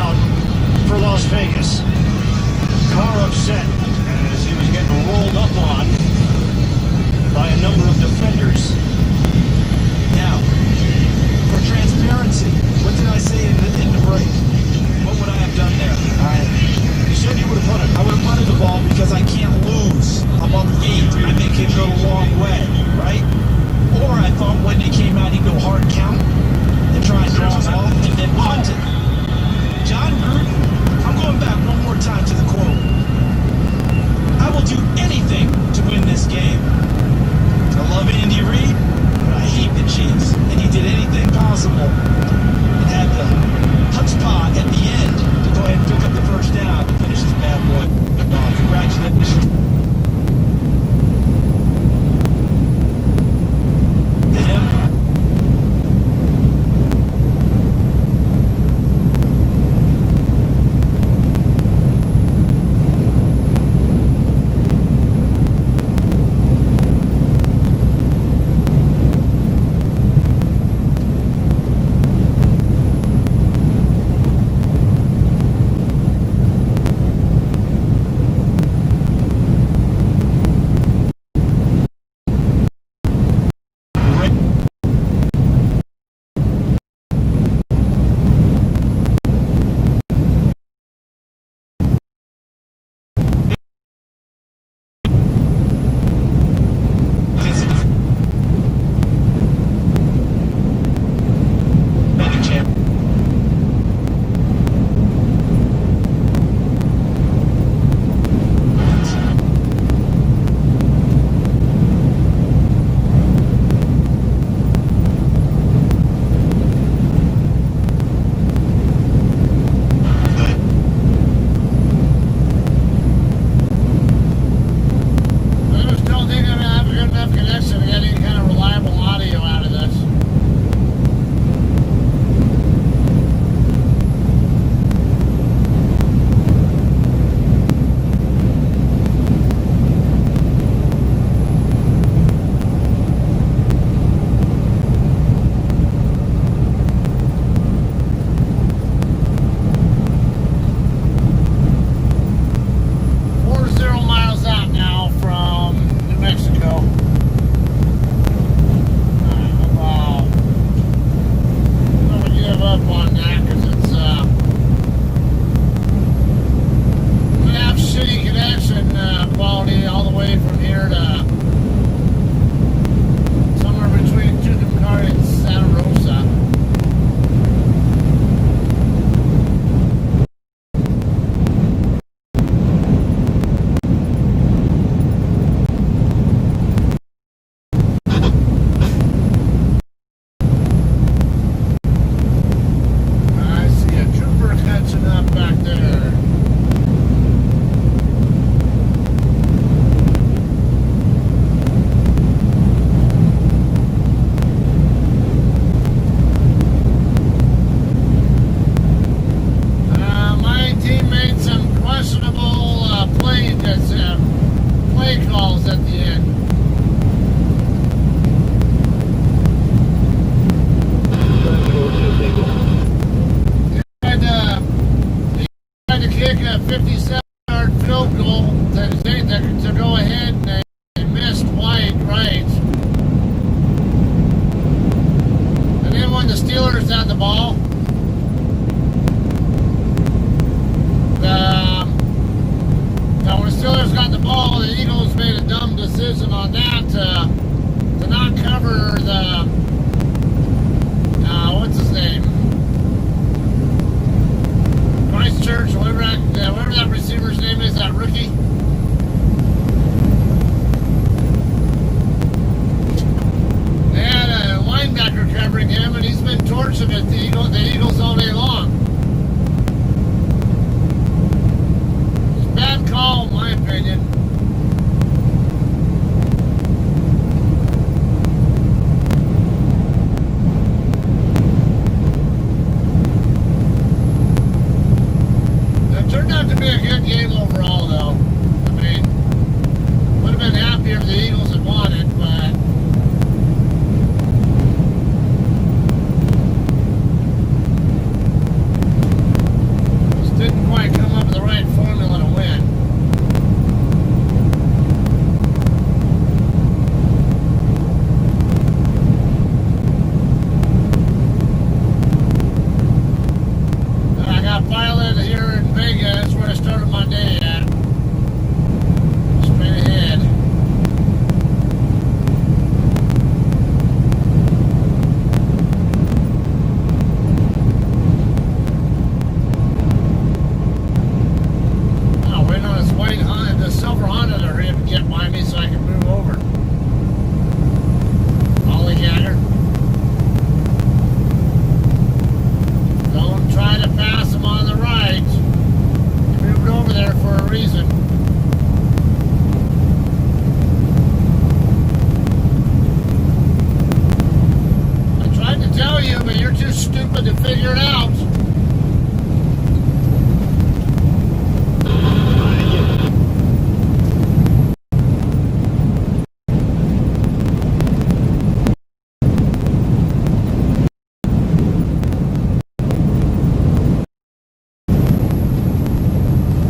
stupid to figure it out.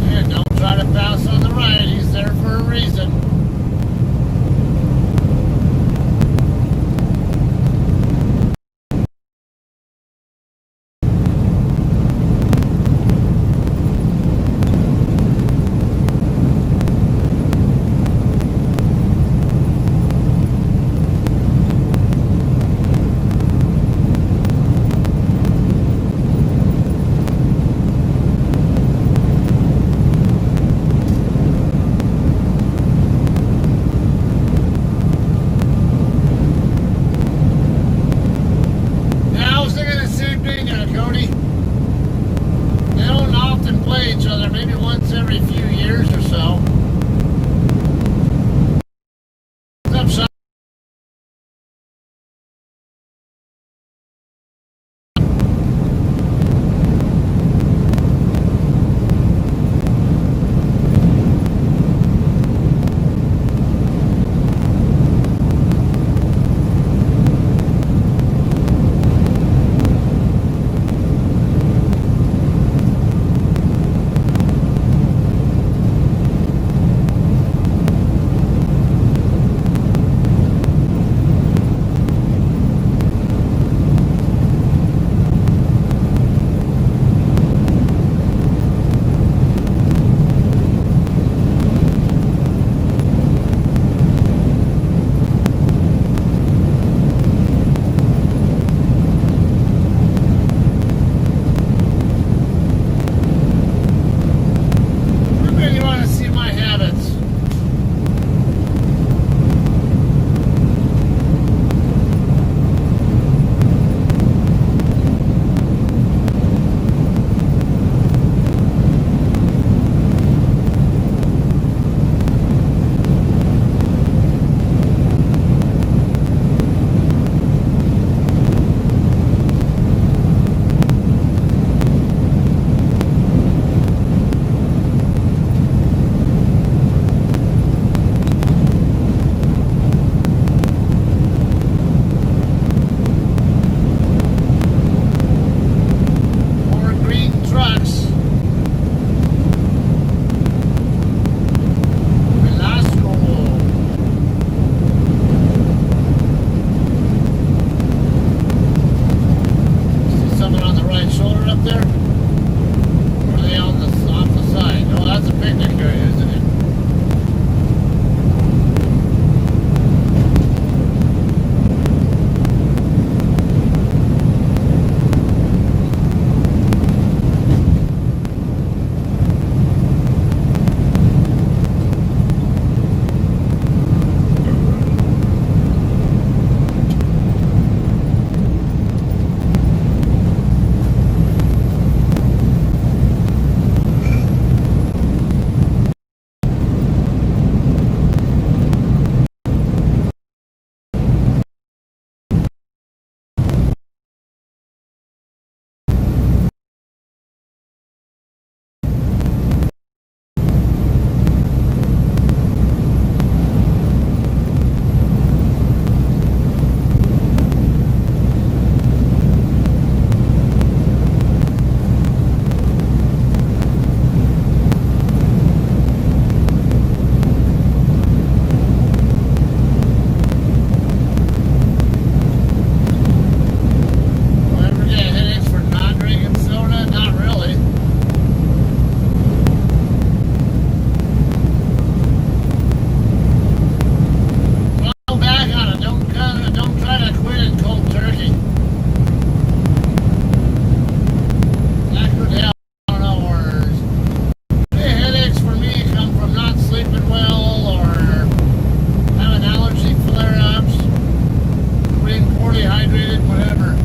Yeah, don't try to pass on the right. He's there for a reason. Yeah, I was thinking the same thing, Cody. They don't often play each other, maybe once every few years or so. What's up, son? Really want to see my habits. More green trucks. Velasco. See someone on the right shoulder up there? Or are they on the off the side? Oh, that's a picnic area, isn't it? Do I ever get headaches for not drinking soda? Not really. Fall back on it. Don't try to quit it cold turkey. That could help. I don't know. Or the headaches for me come from not sleeping well or having allergy flare-ups, being poorly hydrated, whatever.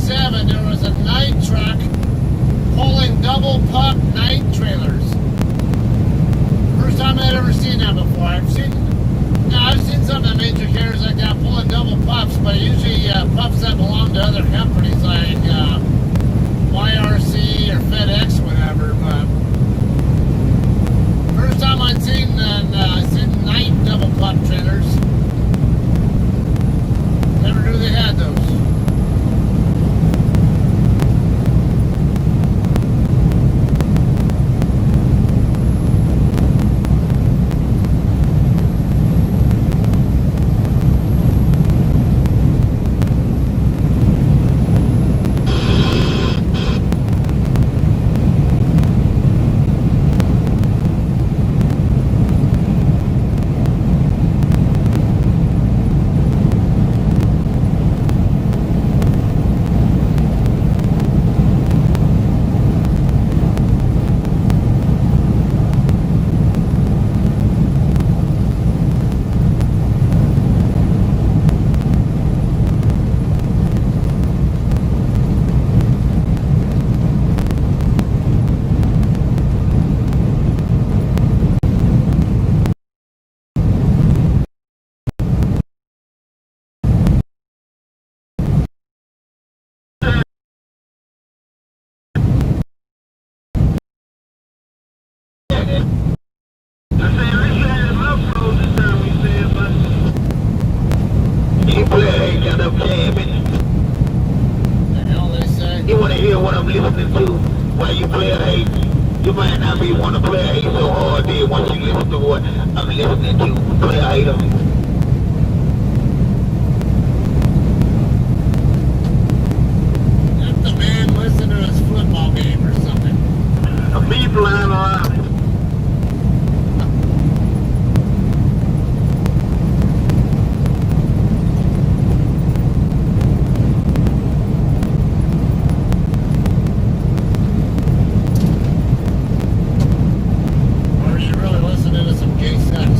37, there was a night truck pulling double pup night trailers. First time I'd ever seen that before. I've seen some of the major carriers like that pulling double pups, but usually pups that belong to other companies like YRC or FedEx, whatever. But first time I'd seen night double pup trailers. Never knew they had those. You want to hear what I'm listening to while you play a hate? You might not be want to play a hate so hard then once you listen to what I'm listening to. Play a hate of it. Let the man listen to his football game or something. Me flying around. Or is she really listening to some gay sex?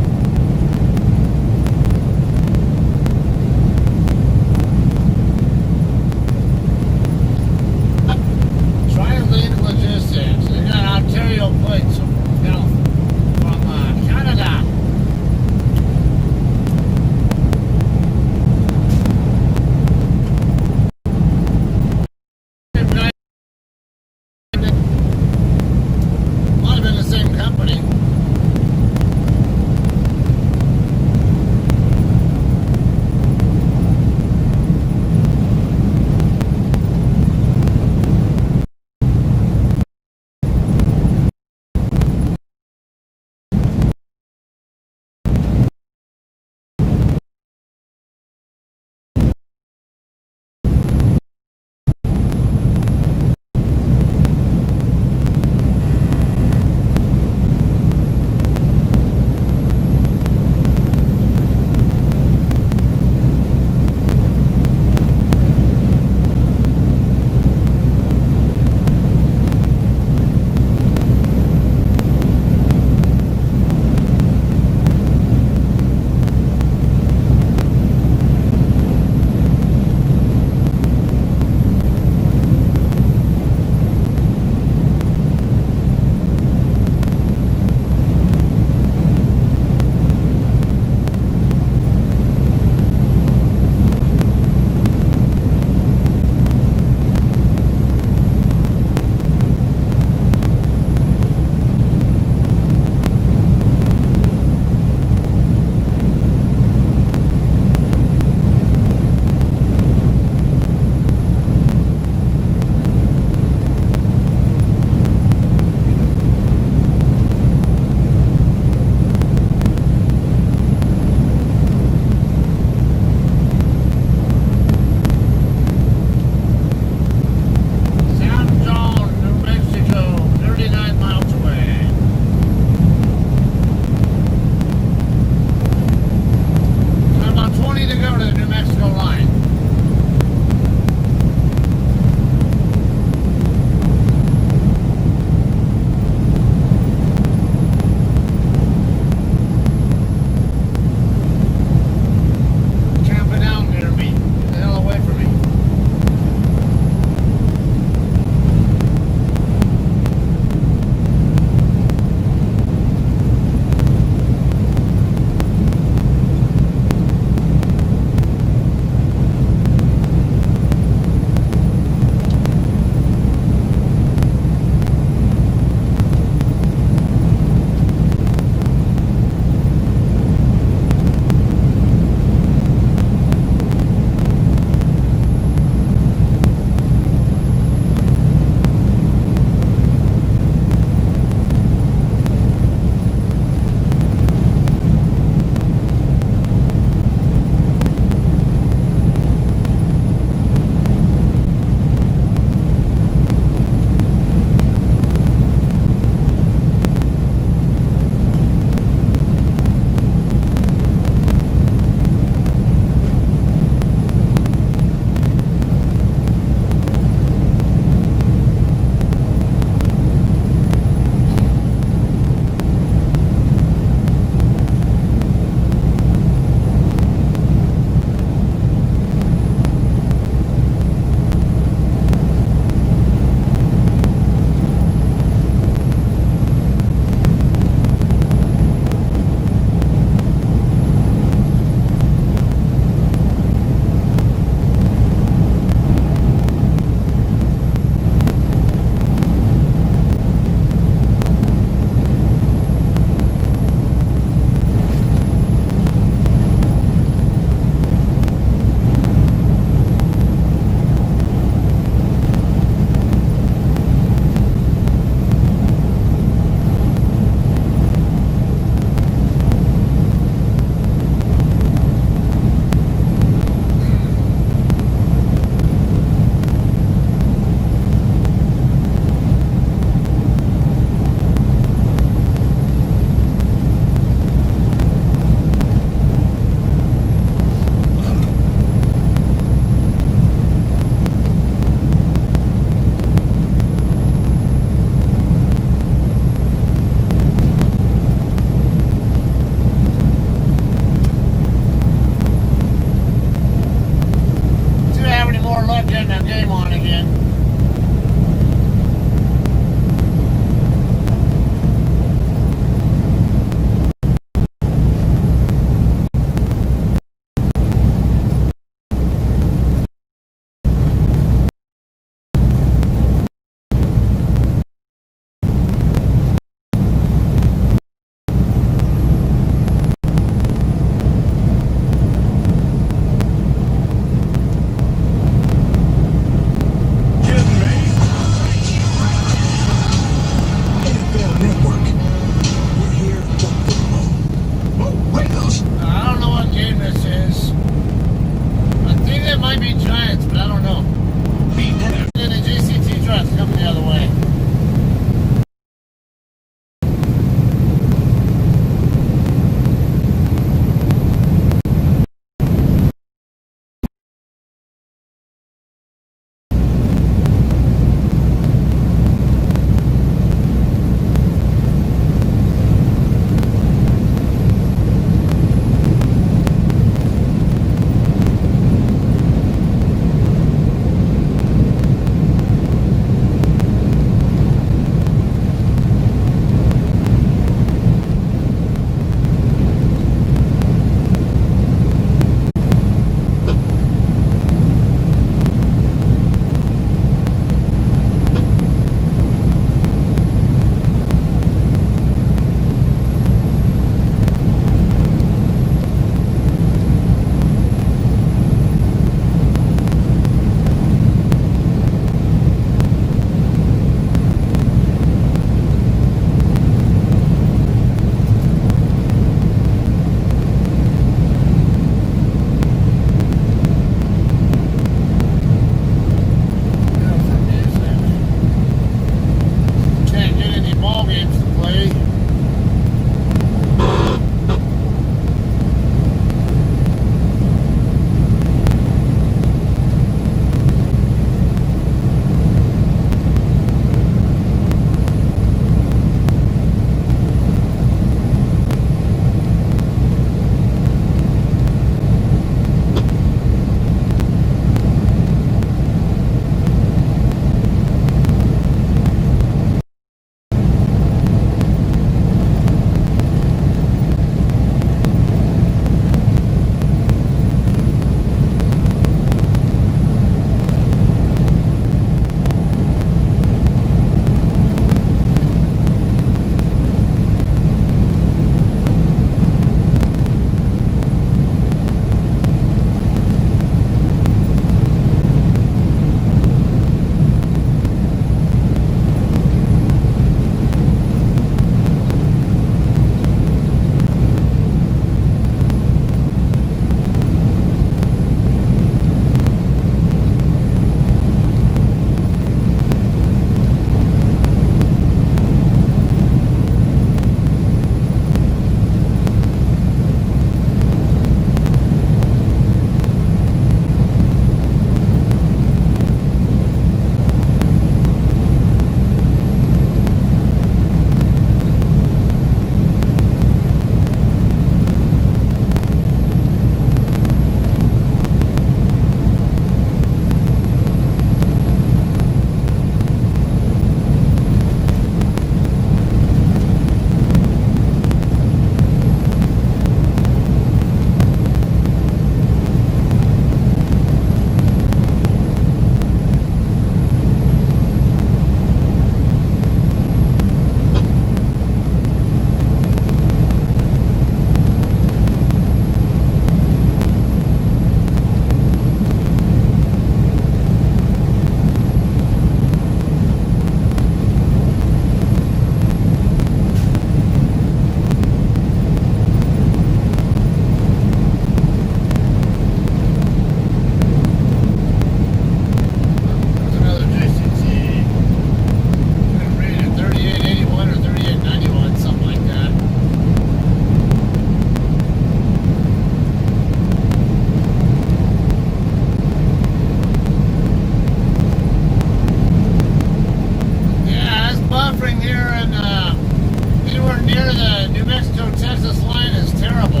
Mexico Texas line is terrible.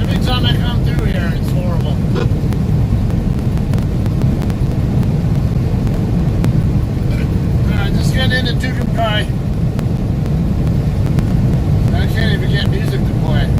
Every time I come through here, it's horrible. Just getting into Tucumcari. I can't even get music to play.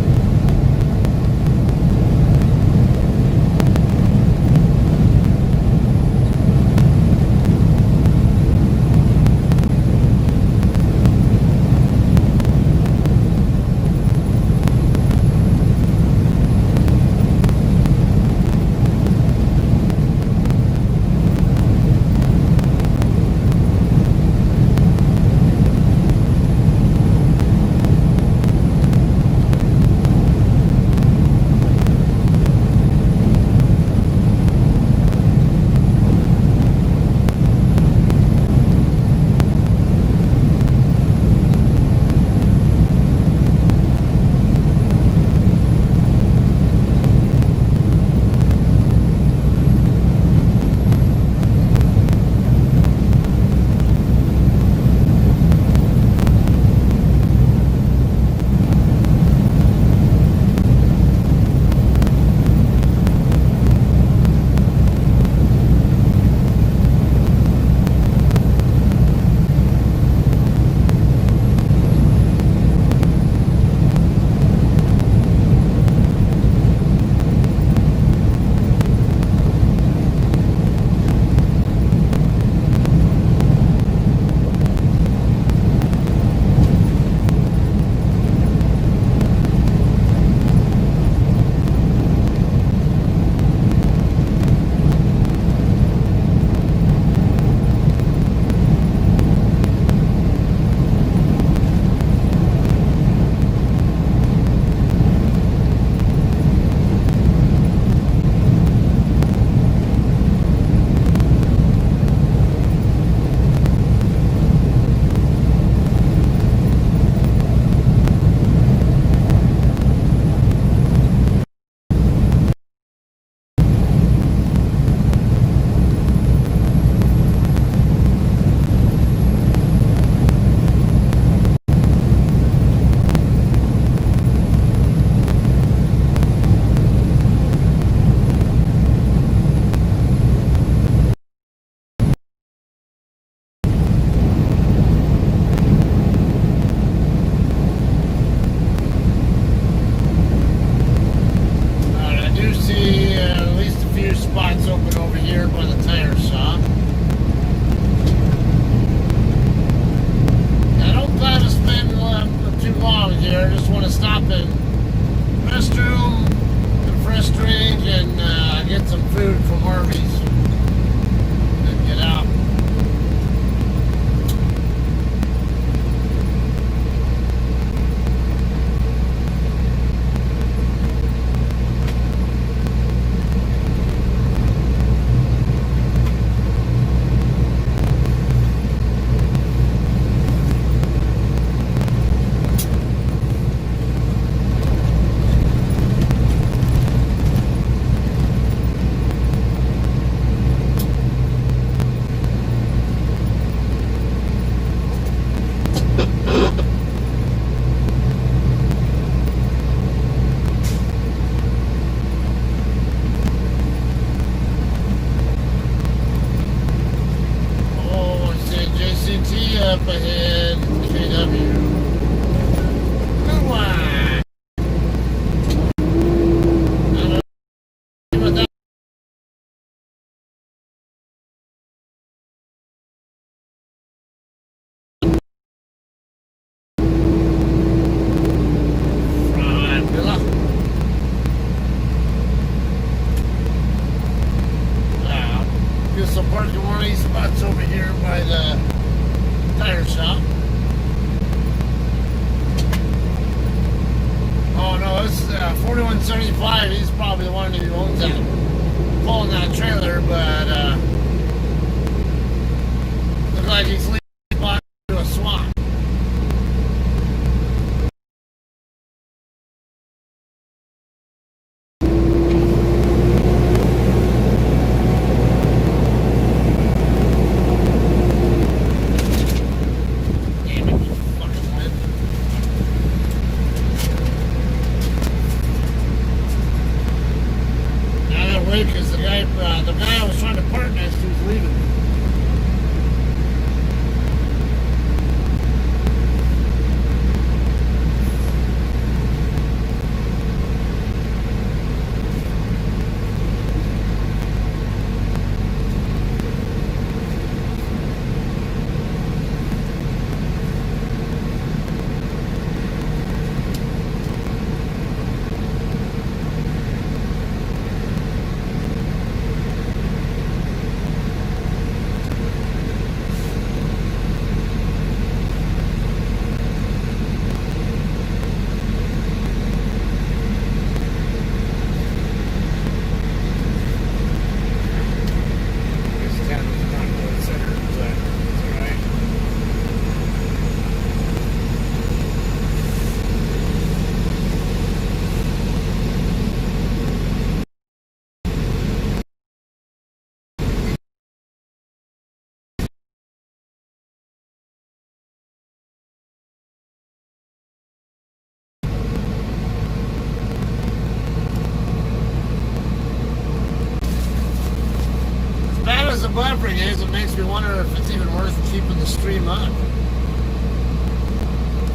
buffering is, it makes me wonder if it's even worth keeping the stream up.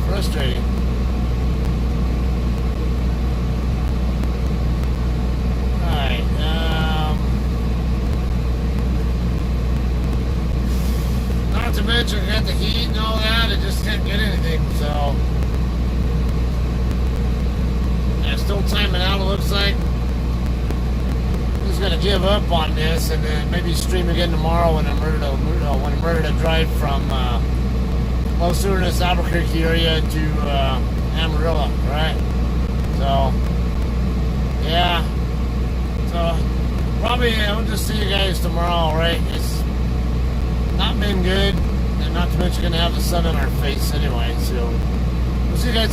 Frustrating. Alright, not to mention, I got the heat and all that, I just can't get anything, so. Yeah, still timing out, it looks like. I'm just gonna give up on this and then maybe stream again tomorrow when I'm ready to drive from Los Urnes, Albuquerque area to Amarillo, right? So, yeah. So, probably I'll just see you guys tomorrow, right? It's not been good, and not to mention gonna have the sun in our face anyway, so we'll see you guys tomorrow.